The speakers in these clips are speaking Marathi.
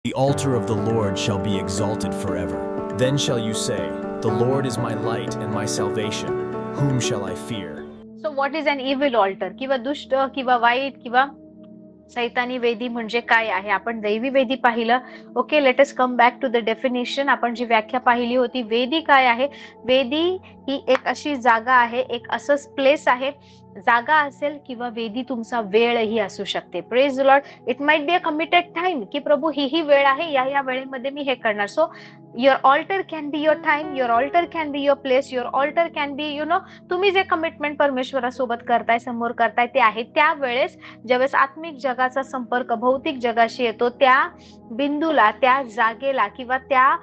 The altar of the Lord shall be exalted forever. Then shall you say, The Lord is my light and my salvation. Whom shall I fear? So what is an evil altar किंवा दुष्ट किंवा वाईट किंवा सैतानी वेदी म्हणजे काय आहे? आपण दैवी वेदी पाहिलं. Okay, let us come back to the definition. आपण जी व्याख्या पाहिली होती, वेदी काय आहे? वेदी ही एक अशी जागा आहे, एक असंच प्लेस आहे. जागा असेल किंवा वेदी तुमचा वेळही असू शकते. Praise the Lord. It might be a committed time की प्रभू ही वेळ आहे, या वेळेमध्ये मी हे करणार. So your altar can be your time, your altar can be your place, your altar can be तुम्ही जे कमिटमेंट परमेश्वरासोबत करताय, समोर करताय, ते आहे त्यावेळेस ज्यावेळेस आत्मिक जगाचा संपर्क भौतिक जगाशी येतो, त्या बिंदूला, त्या जागेला किंवा त्या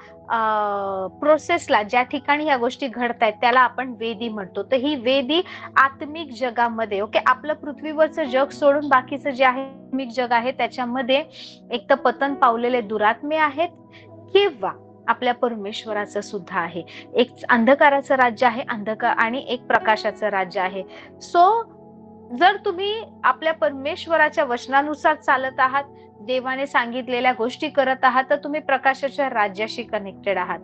प्रोसेसला, ज्या ठिकाणी ह्या गोष्टी घडतायत त्याला आपण वेदी म्हणतो. तर ही वेदी आत्मिक जगामध्ये, ओके, आपलं पृथ्वीवरचं जग सोडून बाकीचं जे आहे आत्मिक जग आहे त्याच्यामध्ये एक तर पतन पावलेले दुरात्मे आहेत किंवा आपल्या परमेश्वराचं सुद्धा आहे. एक अंधकाराचं राज्य आहे, अंधकार, आणि एक प्रकाशाचं राज्य आहे. सो जर तुम्ही आपल्या परमेश्वराच्या वचनानुसार चालत आहात, देवाने सांगितलेल्या गोष्टी करत आहात, तर तुम्ही प्रकाशाच्या राज्याशी कनेक्टेड आहात.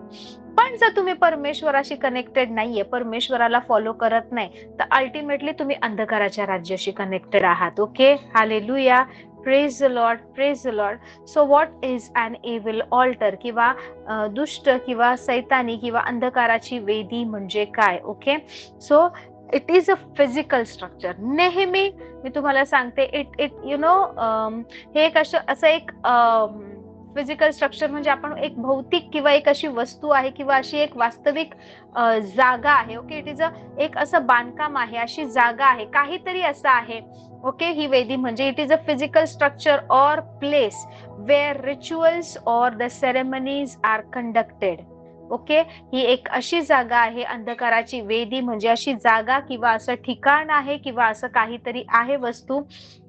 पण जर तुम्ही परमेश्वराशी कनेक्टेड नाहीये, परमेश्वराला फॉलो करत नाही, तर अल्टिमेटली तुम्ही अंधकाराच्या राज्याशी कनेक्टेड आहात. Okay, hallelujah, praise the Lord, praise the Lord. So what is an evil altar किंवा दुष्ट किंवा सैतानी किंवा अंधकाराची वेदी म्हणजे काय? Okay, so it is a physical structure. नेहमी मी तुम्हाला सांगते, हे एक असं एक फिजिकल स्ट्रक्चर म्हणजे आपण एक भौतिक किंवा एक अशी वस्तू आहे किंवा अशी एक वास्तविक जागा आहे. ओके, इट इज एक असं बांधकाम आहे, अशी जागा आहे, काहीतरी असं आहे. ओके, ही वेदी म्हणजे it is a physical structure or place where rituals or the ceremonies are conducted. Okay, ही एक अशी जागा आहे, अंधकाराची वेदी म्हणजे अशी जागा किंवा असं ठिकाण आहे किंवा असं काहीतरी आहे, वस्तू,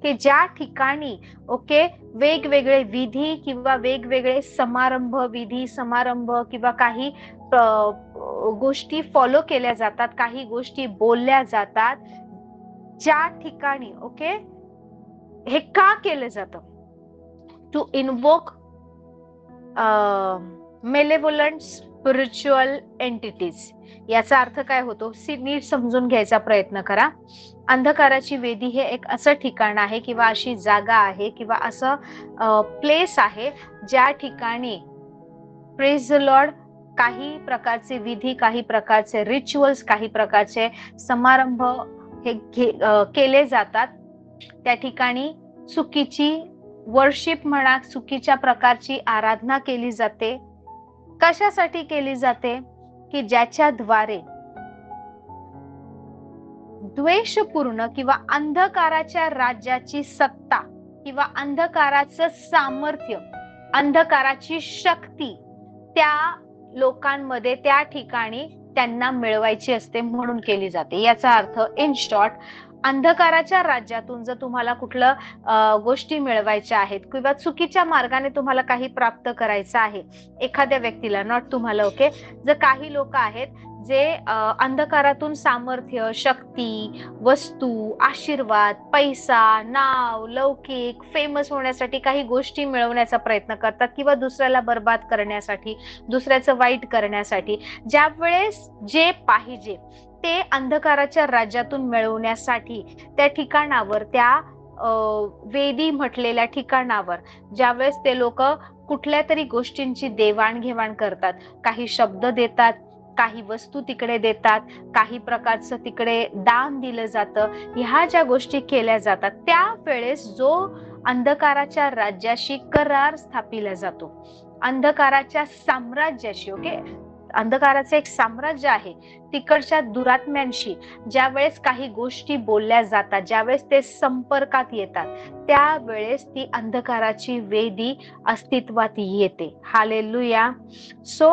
की ज्या ठिकाणी, ओके, वेगवेगळे विधी किंवा वेगवेगळे समारंभ, विधी समारंभ किंवा काही गोष्टी फॉलो केल्या जातात, काही गोष्टी बोलल्या जातात, ज्या ठिकाणी, ओके, हे का केलं जातं? To invoke malevolent spiritual entities. याचा अर्थ काय होतो? नीट समजून घ्यायचा प्रयत्न करा. अंधकाराची वेदी हे एक असं ठिकाण आहे किंवा अशी जागा आहे किंवा असं प्लेस आहे ज्या ठिकाणी, प्रेज द लॉर्ड, काही प्रकारचे विधी, काही प्रकारचे रिच्युअल्स, काही प्रकारचे समारंभ हे केले जातात. त्या ठिकाणी चुकीची वर्शिप म्हणा, चुकीच्या प्रकारची आराधना केली जाते. कशासाठी केली जाते? की ज्याच्याद्वारे द्वेषपूर्ण किंवा अंधकाराच्या राज्याची सत्ता किंवा अंधकाराचं सामर्थ्य, अंधकाराची शक्ती त्या लोकांमध्ये, त्या ठिकाणी त्यांना मिळवायची असते, म्हणून केली जाते. याचा अर्थ इन शॉर्ट, अंधकाराच्या राज्यातून जर तुम्हाला कुठलं गोष्टी मिळवायच्या आहेत किंवा चुकीच्या मार्गाने तुम्हाला काही प्राप्त करायचं आहे एखाद्या व्यक्तीला, नॉट तुम्हाला, ओके, जर काही लोक आहेत जे अंधकारातून सामर्थ्य, शक्ती, वस्तू, आशीर्वाद, पैसा, नाव, लौकिक, फेमस होण्यासाठी काही गोष्टी मिळवण्याचा प्रयत्न करतात किंवा दुसऱ्याला बर्बाद करण्यासाठी, दुसऱ्याचं वाईट करण्यासाठी, ज्या वेळेस जे पाहिजे ते अंधकाराच्या राज्यातून मिळवण्यासाठी त्या ठिकाणावर, त्या वेदी म्हटलेल्या ठिकाणावर ज्यावेळेस ते लोक कुठल्या तरी गोष्टींची देवाणघेवाण करतात, काही शब्द देतात, काही वस्तू तिकडे देतात, काही प्रकारचं तिकडे दान दिलं जातं, ह्या ज्या गोष्टी केल्या जातात, त्यावेळेस जो अंधकाराच्या राज्याशी करार स्थापिला जातो, अंधकाराच्या साम्राज्याशी, ओके, अंधकाराचं एक साम्राज्य आहे, तिकडच्या दुरात्म्यांशी ज्यावेळेस काही गोष्टी बोलल्या जातात, ज्यावेळेस ते संपर्कात येतात, त्यावेळेस ती अंधकाराची वेदी अस्तित्वात येते. Hallelujah. So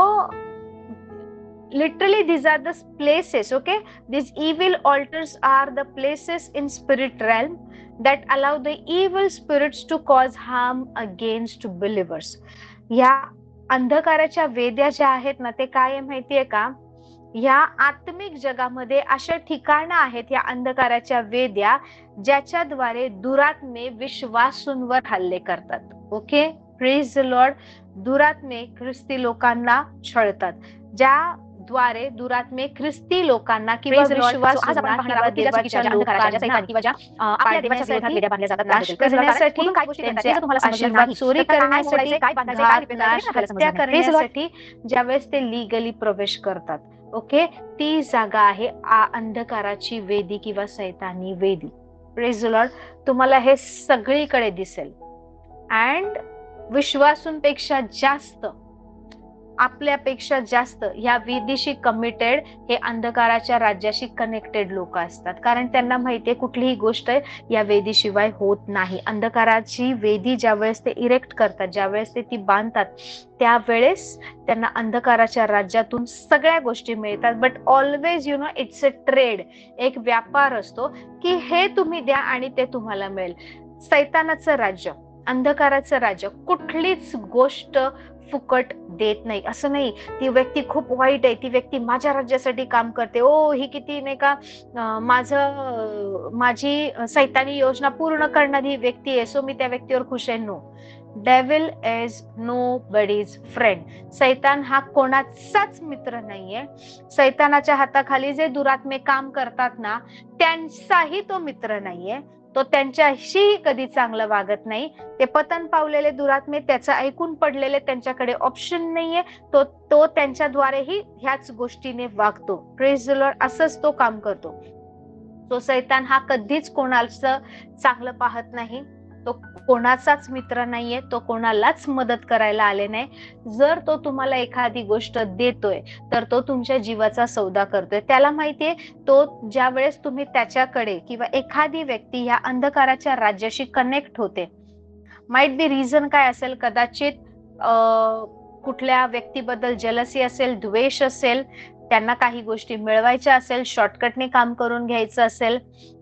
literally these are the places, okay, these evil altars are the places in spirit realm that allow the evil spirits to cause harm against believers. या अंधकाराच्या वेद्या ज्या आहेत ना, ते काय माहितीये का, या आत्मिक जगामध्ये अशा ठिकाणं आहेत, या अंधकाराच्या वेद्या, ज्याच्याद्वारे दुरात्मे विश्वासूंवर हल्ले करतात. Okay, praise the Lord. दुरात्मे ख्रिस्ती लोकांना छळतात, ज्याद्वारे दुरात्मे ख्रिस्ती लोकांना किंवा विश्वासूंना किंवा देवाच्या लोकांना पाडण्यासाठी, नाश करण्यासाठी, त्यांचे आशीर्वाद चोरी करण्यासाठी, घात, नाश, हत्या करण्यासाठी ज्यावेळेस ते लिगली प्रवेश करतात, ओके, ती जागा आहे अंधकाराची वेदी किंवा सैतानी वेदी. Praise the Lord. तुम्हाला हे सगळीकडे दिसेल. अँड विश्वासूंपेक्षा जास्त, आपल्यापेक्षा जास्त ह्या वेदीशी कमिटेड हे अंधकाराच्या राज्याशी कनेक्टेड लोक असतात, कारण त्यांना माहितीये कुठलीही गोष्ट या वेदीशिवाय होत नाही. अंधकाराची वेदी ज्यावेळेस ते इरेक्ट करतात, ज्यावेळेस ते ती बांधतात, त्यावेळेस त्यांना अंधकाराच्या राज्यातून सगळ्या गोष्टी मिळतात. But always it's a trade, एक व्यापार असतो की हे तुम्ही द्या आणि ते तुम्हाला मिळेल. सैतानाचं राज्य, अंधकाराचं राज्य कुठलीच गोष्ट फुकट देत नाही. असं नाही ती व्यक्ती खूप वाईट आहे, ती व्यक्ती माझ्या राज्यासाठी काम करते, ओ ही किती नाही का माझी सैतानी योजना पूर्ण करणारी व्यक्ती आहे, सो मी त्या व्यक्तीवर खुश आहे. No, devil is nobody's friend. सैतान हा कोणाचाच मित्र नाहीये. सैतानाच्या हाताखाली जे दुरात्मे काम करतात ना, त्यांचाही तो मित्र नाहीये. तो त्यांच्याशीही कधी चांगलं वागत नाही. ते पतन पावलेले दुरात्मे, त्याचं ऐकून पडलेले, त्यांच्याकडे ऑप्शन नाहीये, तो त्यांच्याद्वारेही ह्याच गोष्टीने वागतो. Praise the Lord. असंच तो काम करतो. तो सैतान हा कधीच कोणाचं चांगलं पाहत नाही. तो कोणाचाच मित्र नाहीये. तो कोणालाच मदत करायला आले नाही. जर तो तुम्हाला एखादी गोष्ट देतोय तर तो तुमच्या जीवाचा सौदा करतोय. त्याला माहितीये तो ज्या वेळेस तुम्ही त्याच्याकडे किंवा एखादी व्यक्ती ह्या अंधकाराच्या राज्याशी कनेक्ट होते, माइट बी रिझन काय असेल, कदाचित कुठल्या व्यक्तीबद्दल जेलसी असेल, द्वेष असेल, त्यांना काही गोष्टी मिळवायच्या असेल, शॉर्टकटने काम करून घ्यायचं असेल,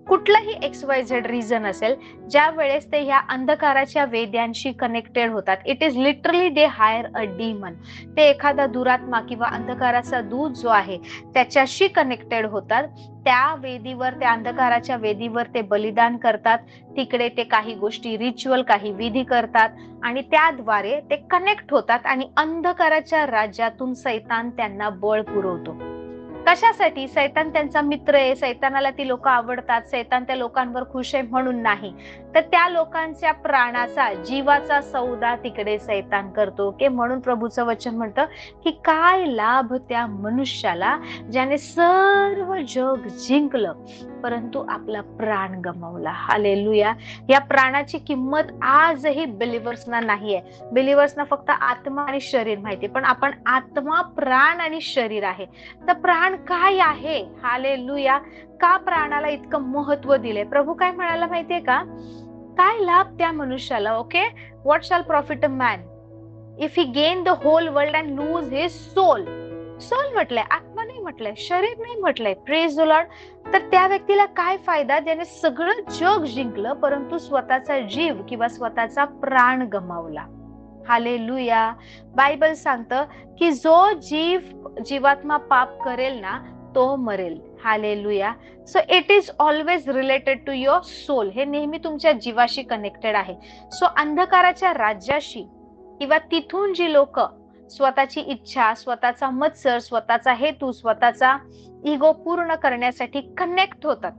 कुठलाही XYZ रिझन असेल, ज्या वेळेस ते ह्या अंधकाराच्या वेद्यांशी कनेक्टेड होतात, it is literally they hire a demon. ते एखादा दुरात्मा किंवा अंधकाराचा दूत जो आहे त्याच्याशी कनेक्टेड होतात. त्या वेदीवर, त्या अंधकाराच्या वेदीवर ते बलिदान करतात. तिकडे ते काही गोष्टी, रिच्युअल, काही विधी करतात आणि त्याद्वारे ते कनेक्ट होतात आणि अंधकाराच्या राज्यातून सैतान त्यांना बळ पुरवतो. कशासाठी? सैतान त्यांचा मित्र आहे, सैतानाला ती लोक आवडतात, सैतान त्या लोकांवर खुश आहे म्हणून नाही, तर त्या लोकांच्या प्राणाचा, जीवाचा सौदा तिकडे सैतान करतो. की म्हणून प्रभूचं वचन म्हणतं की काय लाभ त्या मनुष्याला ज्याने सर्व जग जिंकलं परंतु आपला प्राण गमावला. हालेलुया. या प्राणाची किंमत आजही बिलिव्हर्सना नाहीये. बिलिव्हर्सना फक्त आत्मा आणि शरीर माहितीये, पण आपण आत्मा, प्राण आणि शरीर आहे. तर प्राण काय आहे? हालेलुया. का प्राणाला इतकं महत्व दिले? प्रभू काय म्हणाला माहितीये का? काय लाभ त्या मनुष्याला? Okay, what shall profit a man if he gain the whole world and lose his soul. Soul म्हटलंय, आत्मा नाही म्हटलंय, शरीर नाही म्हटलंय. Praise the lord. तर त्या व्यक्तीला काय फायदा ज्याने सगळं जग जिंकलं परंतु स्वतःचा जीव किंवा स्वतःचा प्राण गमावला. हालेलुया. बायबल सांगतं की जो जीवात्मा पाप करेल ना तो मरेल. Hallelujah. So it is always related to your soul. हे नेहमी तुमच्या जीवाशी कनेक्टेड आहे. सो अंधकाराच्या राज्याशी किंवा तिथून जी लोक स्वतःची इच्छा, स्वतःचा मत्सर, स्वतःचा हेतू, स्वतःचा इगो पूर्ण करण्यासाठी कनेक्ट होतात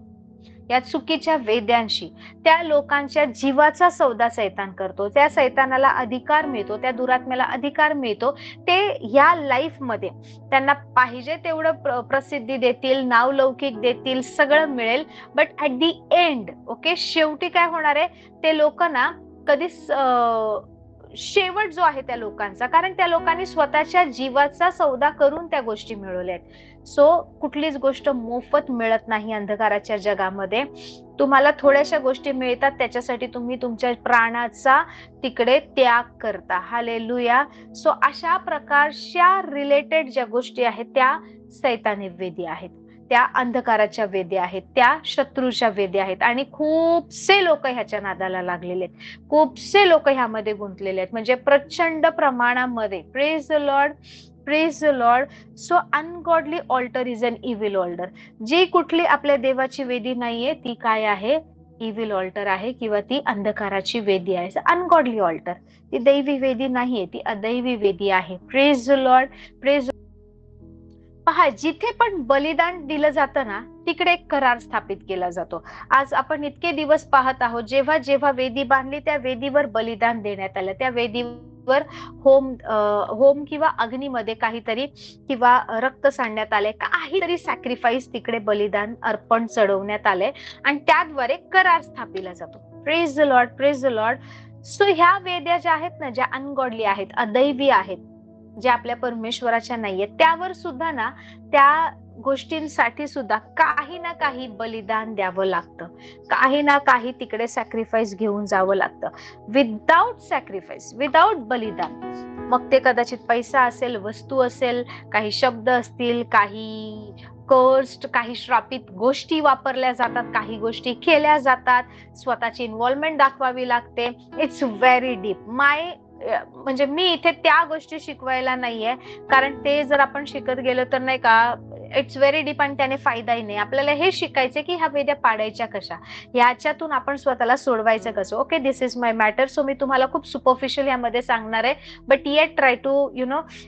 या चुकीच्या वेद्यांशी, त्या लोकांच्या जीवाचा सौदा सैतान करतो. त्या सैतानाला अधिकार मिळतो, त्या दुरात्म्याला अधिकार मिळतो. ते या लाईफ मध्ये त्यांना पाहिजे तेवढं प्रसिद्धी देतील, नावलौकिक देतील, सगळं मिळेल. But at the end, okay, शेवटी काय होणार आहे? ते लोक ना कधीच शेवट जो आहे त्या लोकांचा, कारण त्या लोकांनी स्वतःच्या जीवाचा सौदा करून त्या गोष्टी मिळवल्या आहेत. सो कुठलीच गोष्ट मोफत मिळत नाही अंधकाराच्या जगामध्ये. तुम्हाला थोड्याशा गोष्टी मिळतात, त्याच्यासाठी तुम्ही तुमच्या प्राणाचा तिकडे त्याग करता. हालेलुया. सो अशा प्रकारच्या रिलेटेड ज्या गोष्टी आहेत त्या सैतानी वेदी आहेत, त्या अंधकाराच्या वेदी आहेत, त्या शत्रूच्या वेदी आहेत. आणि खूपसे लोक ह्याच्या नादाला लागलेले आहेत, खूपसे लोक ह्यामध्ये गुंतलेले आहेत, म्हणजे प्रचंड प्रमाणामध्ये. Praise the Lord, praise the Lord. So ungodly altar is an evil altar. जी कुठली आपल्या देवाची वेदी नाहीये ती काय आहे? इव्हिल ऑल्टर आहे किंवा ती अंधकाराची वेदी आहे. अनगॉडली ऑल्टर, ती दैवी वेदी नाहीये, ती अदैवी वेदी आहे. Praise the Lord, praise. पहा, जिथे पण बलिदान दिलं जातं ना, तिकडे एक करार स्थापित केला जातो. आज आपण इतके दिवस पाहत आहोत, जेव्हा जेव्हा वेदी बांधली त्या वेदीवर बलिदान देण्यात आलं, त्या वेदीवर होम किंवा अग्नीमध्ये काहीतरी किंवा रक्त सांडण्यात आले, काहीतरी सॅक्रिफाईस तिकडे बलिदान अर्पण चढवण्यात आले आणि त्याद्वारे करार स्थापिला जातो. Praise the Lord, praise the Lord. So ह्या वेद्या ज्या आहेत ना, ज्या अनगॉडली आहेत, अदैवी आहेत, ज्या आपल्या परमेश्वराच्या नाहीये, त्यावर सुद्धा ना, त्या गोष्टींसाठी सुद्धा काही ना काही बलिदान द्यावं लागतं, काही ना काही तिकडे सॅक्रिफाईस घेऊन जावं लागतं. विदाउट सॅक्रिफाईस, विदाउट बलिदान, मग ते कदाचित पैसा असेल, वस्तू असेल, काही शब्द असतील, काही कर्स्ड, काही श्रापित गोष्टी वापरल्या जातात, काही गोष्टी केल्या जातात, स्वतःची इन्व्हॉल्वमेंट दाखवावी लागते. It's very deep. म्हणजे मी इथे त्या गोष्टी शिकवायला नाहीये, कारण ते जर आपण शिकत गेलो तर नाही का, इट्स व्हेरी डीप आणि त्याने फायदाही नाही. आपल्याला हे शिकायचं की ह्या वेद्या पाडायच्या कशा, याच्यातून आपण स्वतःला सोडवायचं कसं. Okay, this is my matter. So मी तुम्हाला खूप सुपरफिशियल यामध्ये सांगणार आहे, बट येट ट्राय टू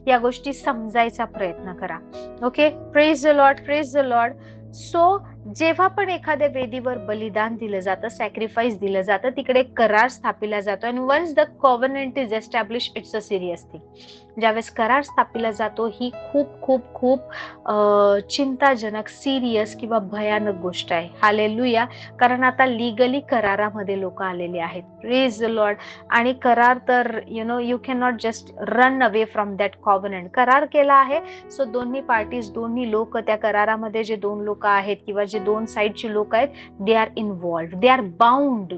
या गोष्टी समजायचा प्रयत्न करा. Okay, praise the Lord, praise the Lord. So जेव्हा पण एखाद्या वेदीवर बलिदान दिलं जातं, सॅक्रिफाईस दिलं जातं, तिकडे करार स्थापिला जातो. आणि once the covenant is establish, it's a serious thing. ज्यावेळेस करार स्थापिला जातो, ही खूप खूप खूप चिंताजनक, सिरियस किंवा भयानक गोष्ट आहे. हालेलुया. कारण आता लिगली करारामध्ये लोक आलेले आहेत. Praise the Lord. आणि करार तर you can not just run away from that covenant. करार केला आहे, सो दोन्ही पार्टीज, दोन्ही लोक, त्या करारामध्ये जे दोन लोक आहेत किंवा जे दोन साइडची लोक आहेत, they are involved, they are bound,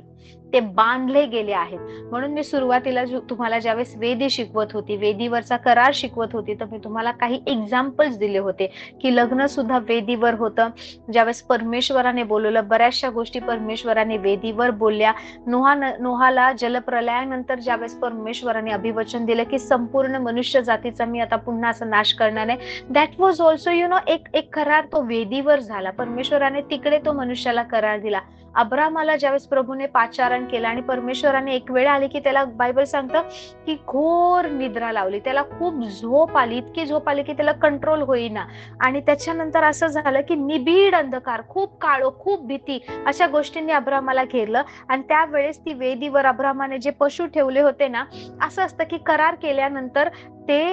ते बांधले गेले आहेत. म्हणून मी सुरुवातीला तुम्हाला ज्यावेळेस वेदी शिकवत होती, वेदीवरचा करार शिकवत होती, तर मी तुम्हाला काही एक्झाम्पल्स दिले होते की लग्न सुद्धा वेदीवर होतं. ज्यावेळेस परमेश्वराने बोलवलं, बऱ्याचशा गोष्टी परमेश्वराने वेदीवर बोलल्या. नोहाला जलप्रलयानंतर ज्यावेळेस परमेश्वराने अभिवचन दिलं की संपूर्ण मनुष्य जातीचा मी आता पुन्हा असं नाश करणार नाही, दॅट वॉज ऑल्सो एक करार, तो वेदीवर झाला. परमेश्वराने तिकडे तो मनुष्याला करार दिला. अब्रामाला ज्यावेळेस प्रभूने पाचारण केलं आणि परमेश्वराने एक वेळ आली की त्याला, बायबल सांगतं की घोर निद्रा लावली, त्याला खूप झोप आली, इतकी झोप आली की त्याला कंट्रोल होईना. आणि त्याच्यानंतर असं झालं की निबिड अंधकार, खूप काळो, खूप भीती, अशा गोष्टींनी अब्रामाला घेरलं. आणि त्यावेळेस ती वेदीवर अब्रामाने जे पशु ठेवले होते ना, असं असतं की करार केल्यानंतर ते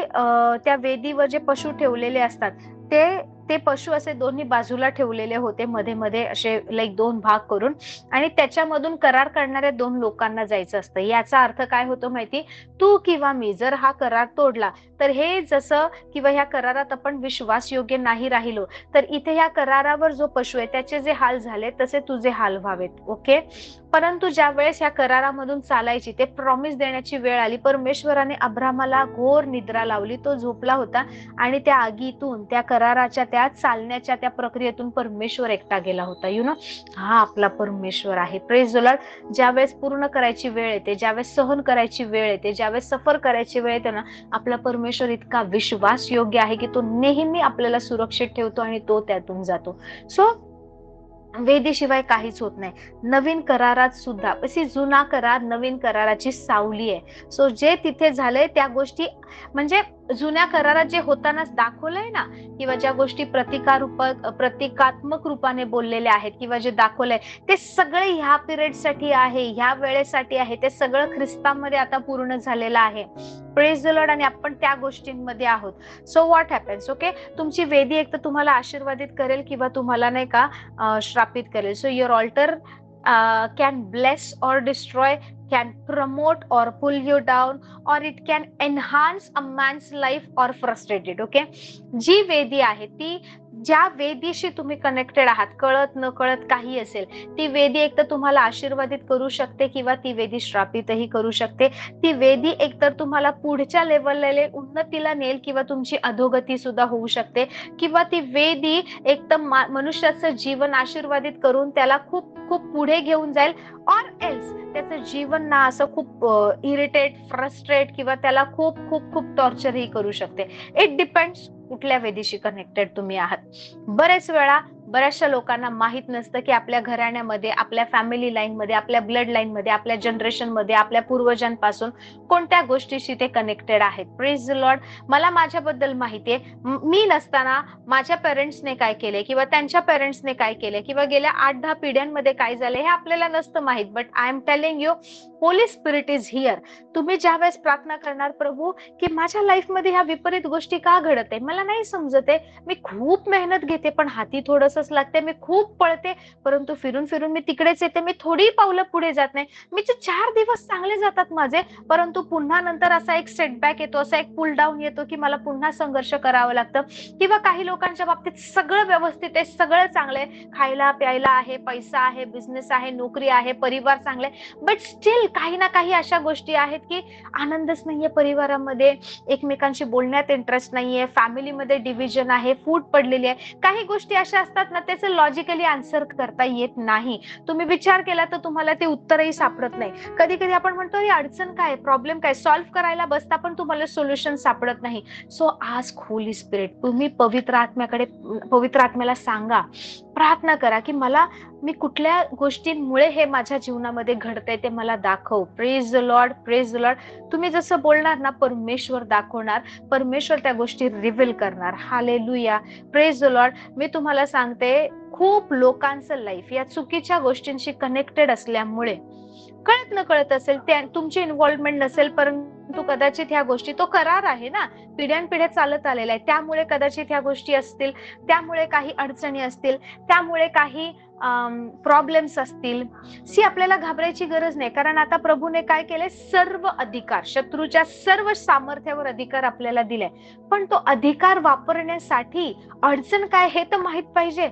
त्या वेदीवर जे पशु ठेवलेले असतात, ते पशु असे दोन्ही बाजूला ठेवलेले होते, मध्ये मध्ये असे लाईक दोन भाग करून. आणि त्याच्यामधून करार करणाऱ्या दोन लोकांना जायचं असतं. याचा अर्थ काय होतो माहिती, तू किंवा मी जर हा करार तोडला, तर हे जसं किंवा ह्या करारात आपण विश्वासयोग्य नाही राहिलो, तर इथे ह्या करारावर जो पशु आहे त्याचे जे हाल झाले तसे तुझे हाल व्हावेत. ओके. परंतु ज्या वेळेस ह्या करारामधून चालायची, ते प्रॉमिस देण्याची वेळ आली, परमेश्वराने अब्रामाला घोर निद्रा लावली, तो झोपला होता. आणि त्या आगीतून, त्या कराराच्या, त्या चालण्याच्या त्या प्रक्रियेतून परमेश्वर एकटा गेला होता. हा आपला परमेश्वर आहे. Praise the Lord. ज्यावेळेस पूर्ण करायची वेळ येते, ज्यावेळेस सहन करायची वेळ येते, ज्यावेळेस सफर करायची वेळ येते ना, आपला परमेश्वर इतका विश्वास योग्य आहे की तो नेहमी आपल्याला सुरक्षित ठेवतो आणि तो त्यातून जातो. सो वेदीशिवाय काहीच होत नाही. नवीन करारात सुद्धा अशी जुना करार नवीन कराराची सावली आहे. सो जे तिथे झालंय त्या गोष्टी, म्हणजे जुन्या करारात जे होताना दाखवलंय ना, किंवा ज्या गोष्टी प्रतिकात्मक रूपाने बोललेल्या आहेत किंवा जे दाखवलंय, ते सगळे ह्या पिरियड साठी आहे, ह्या वेळेसाठी आहे. ते सगळं ख्रिस्तामध्ये आता पूर्ण झालेलं आहे. Praise the Lord. आणि आपण त्या गोष्टींमध्ये आहोत. सो व्हॉट हॅपन्स, ओके, तुमची वेदी एक तर तुम्हाला आशीर्वादित करेल किंवा तुम्हाला नाही का श्रापित करेल. So your altar can bless or destroy, can promote or pull you down, or it can enhance a man's life or frustrate it. Okay, जी वेदी आहे, ती ज्या वेदीशी तुम्ही कनेक्टेड आहात, कळत न कळत काही असेल, ती वेदी एक तर तुम्हाला आशीर्वादित करू शकते किंवा ती वेदी श्रापितही करू शकते. ती वेदी एकतर तुम्हाला पुढच्या लेवलला उन्नतीला नेल किंवा तुमची अधोगती सुद्धा होऊ शकते. किंवा ती वेदी एक तर मनुष्याचं जीवन आशीर्वादित करून त्याला खूप खूप पुढे घेऊन जाईल, ऑर एल्स त्याचं जीवन ना असं खूप इरिटेट, फ्रस्ट्रेट किंवा त्याला खूप खूप खूप टॉर्चरही करू शकते. इट डिपेंड्स कुठल्या वेदीशी कनेक्टेड तुम्ही आहात. बरेच वेळा बऱ्याचशा लोकांना माहित नसतं की आपल्या घराण्यामध्ये, आपल्या फॅमिली लाईन मध्ये, आपल्या ब्लड लाईन मध्ये, आपल्या जनरेशन मध्ये, आपल्या पूर्वजांपासून कोणत्या गोष्टीशी ते कनेक्टेड आहेत. Praise the Lord. मला माझ्याबद्दल माहितीये, मी नसताना माझ्या पेरेंट्सने काय केले किंवा त्यांच्या पेरेंट्सने काय केले किंवा गेल्या 8-10 पिढ्यांमध्ये काय झाले हे आपल्याला नसतं माहित. But I am telling you, Holy spirit is here. तुम्ही ज्यावेळेस प्रार्थना करणार, प्रभू की माझ्या लाईफमध्ये ह्या विपरीत गोष्टी का घडत आहे, मला नाही समजत आहे, मी खूप मेहनत घेते पण हाती थोडंसंच लागते, मी खूप पळते परंतु फिरून फिरून मी तिकडेच येते, मी थोडी पावलं पुढे जात नाही, मी 4 दिवस चांगले जातात माझे परंतु पुन्हा नंतर असा एक सेटबॅक येतो, असा एक पुल डाऊन येतो की मला पुन्हा संघर्ष करावं लागतं. किंवा काही लोकांच्या बाबतीत सगळं व्यवस्थित आहे, सगळं चांगलंय, खायला प्यायला आहे, पैसा आहे, बिझनेस आहे, नोकरी आहे, परिवार चांगले, बट स्टील काही ना काही अशा गोष्टी आहेत की आनंदच नाहीये परिवारामध्ये, एकमेकांशी बोलण्यात इंटरेस्ट नाहीये, फॅमिलीमध्ये डिव्हिजन आहे, फूट पडलेली आहे. काही गोष्टी अशा असतात ना, त्याचे लॉजिकली आन्सर करता येत नाही. तुम्ही विचार केला तर तुम्हाला ते उत्तरही सापडत नाही. कधी कधी आपण म्हणतो ही अडचण काय, प्रॉब्लेम काय, सॉल्व्ह करायला बसता पण तुम्हाला सोल्युशन सापडत नाही. सो आज होली स्पिरिट, तुम्ही पवित्र आत्म्याला सांगा, प्रार्थना करा की मी कुठल्या गोष्टींमुळे हे माझ्या जीवनामध्ये घडतंय ते मला दाखव. Praise the Lord, praise the Lord. तुम्ही जसं बोलणार ना, परमेश्वर दाखवणार, परमेश्वर त्या गोष्टी रिव्हील करणार. Hallelujah, praise the Lord. मी तुम्हाला सांगते, खूप लोकांचं लाईफ या चुकीच्या गोष्टींशी कनेक्टेड असल्यामुळे, कळत न कळत असेल, तुमची इन्व्हॉल्वमेंट नसेल परंतु कदाचित ह्या गोष्टी, तो करार आहे ना, पिढ्यानपिढ्या चालत आलेला आहे, त्यामुळे कदाचित ह्या गोष्टी असतील, त्यामुळे काही अडचणी असतील, त्यामुळे काही प्रॉब्लेम्स असतील. आपल्याला घाबरायची गरज नाही, कारण आता प्रभूने काय केले, सर्व अधिकार, शत्रूच्या सर्व सामर्थ्यावर अधिकार आपल्याला दिलाय. पण तो अधिकार वापरण्यासाठी अडचण काय हे तर माहित पाहिजे.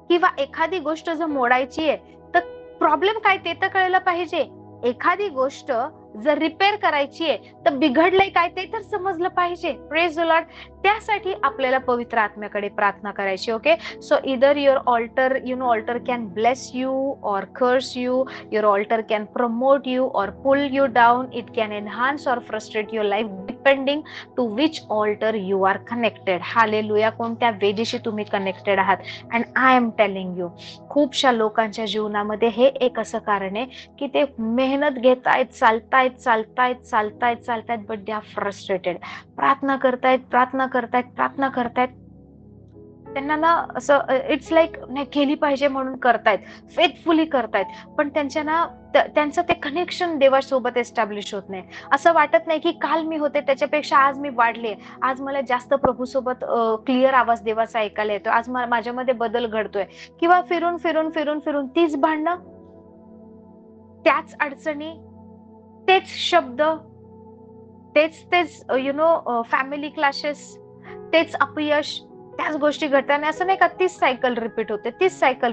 किंवा एखादी गोष्ट जर मोडायची आहे तर प्रॉब्लेम काय ते तर कळलं पाहिजे. एखादी गोष्ट जर रिपेअर करायची आहे तर बिघडलंय काय ते तर समजलं पाहिजे. Praise the Lord. त्यासाठी आपल्याला पवित्र आत्म्याकडे प्रार्थना करायची. Okay, so either your altar, altar can bless you or curse you, your altar can promote you or pull you down, it can enhance or frustrate your life, depending to which altar you are connected. Hallelujah. कोणत्या वेदीशी तुम्ही कनेक्टेड आहात. And I am telling you, खूपशा लोकांच्या जीवनामध्ये हे एक असं कारण आहे की ते मेहनत घेतायत, चालतायत, बट दे आर फ्रस्ट्रेटेड. प्रार्थना करतायत, त्यांना ना असं इट्स लाईक नाही केली पाहिजे म्हणून करतायत, फेथफुली करतायत, पण त्यांचं ते कनेक्शन देवासोबत एस्टॅब्लिश होत नाही. असं वाटत नाही की काल मी होते त्याच्यापेक्षा आज मी वाढले, आज मला जास्त प्रभूसोबत क्लिअर आवाज देवाचा ऐकायला येतोय, आज माझ्यामध्ये बदल घडतोय. किंवा फिरून तीच भांडणं, त्याच अडचणी, तेच शब्द, तेच फॅमिली क्लॅशेस, तेच अपयश, त्याच गोष्टी घडताना असं नाही का, तीच सायकल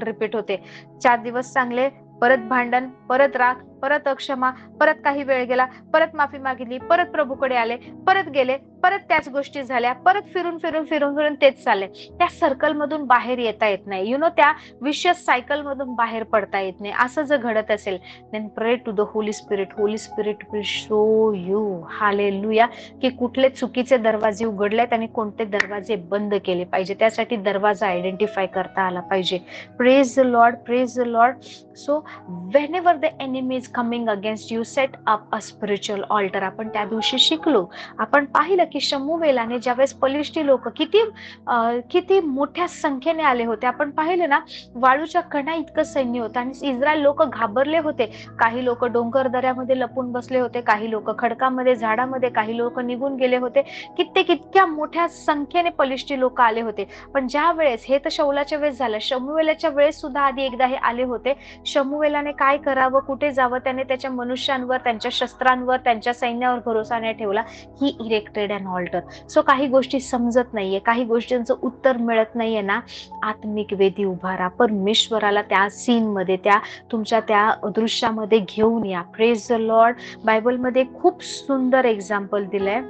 रिपीट होते. 4 दिवस चांगले, परत भांडण, परत राग, परत अक्षमा, परत काही वेळ गेला, परत माफी मागितली, परत प्रभूकडे आले, परत गेले, परत त्याच गोष्टी झाल्या, परत फिरून तेच चालले. त्या सर्कल मधून बाहेर येता येत नाही. त्या विशियस सायकल मधून बाहेर पडता येत नाही. असं जर घडत असेल, then pray to the holy spirit. Holy spirit will show you, hallelujah, की कुठले चुकीचे दरवाजे उघडलेत आणि कोणते दरवाजे बंद केले पाहिजे. त्यासाठी दरवाजा आयडेंटिफाय करता आला पाहिजे. Praise the Lord, praise the Lord. So whenever the enemy is coming against you, set up a spiritual altar. आपण त्या दिवशी शिकलो, आपण पाहिलं की शमूवेलाने ज्यावेळेस पलिष्ठी लोक किती मोठ्या संख्येने आले होते. आपण पाहिलं ना, वाळूच्या कणा इतकं सैन्य होतं आणि इस्रायल लोक घाबरले होते. काही लोक डोंगर दऱ्यामध्ये लपून बसले होते, काही लोक खडकामध्ये, झाडामध्ये, काही लोक निघून गेले होते. इतक्या मोठ्या संख्येने पलिष्ठी लोक आले होते. पण ज्या वेळेस, हे तर शौलाच्या वेळेस झालं, शमूवेलाच्या वेळेस सुद्धा आधी एकदा हे आले होते. शमूवेलाने काय करावं, कुठे जावं, त्याने त्याच्या मनुष्यांवर, त्यांच्या शस्त्रांवर, त्यांच्या सैन्यावर भरोसा नाही ठेवला. ही इरेक्टेड अन ऑल्टर. सो काही गोष्टी समजत नाहीये, काही गोष्टींचं उत्तर मिळत नाहीये ना, आत्मिक वेदी उभारा, परमेश्वराला त्या सीन मध्ये, त्या तुमच्या त्या दृश्यामध्ये घेऊन या. Praise the Lord. बायबलमध्ये खूप सुंदर एक्झाम्पल दिलंय.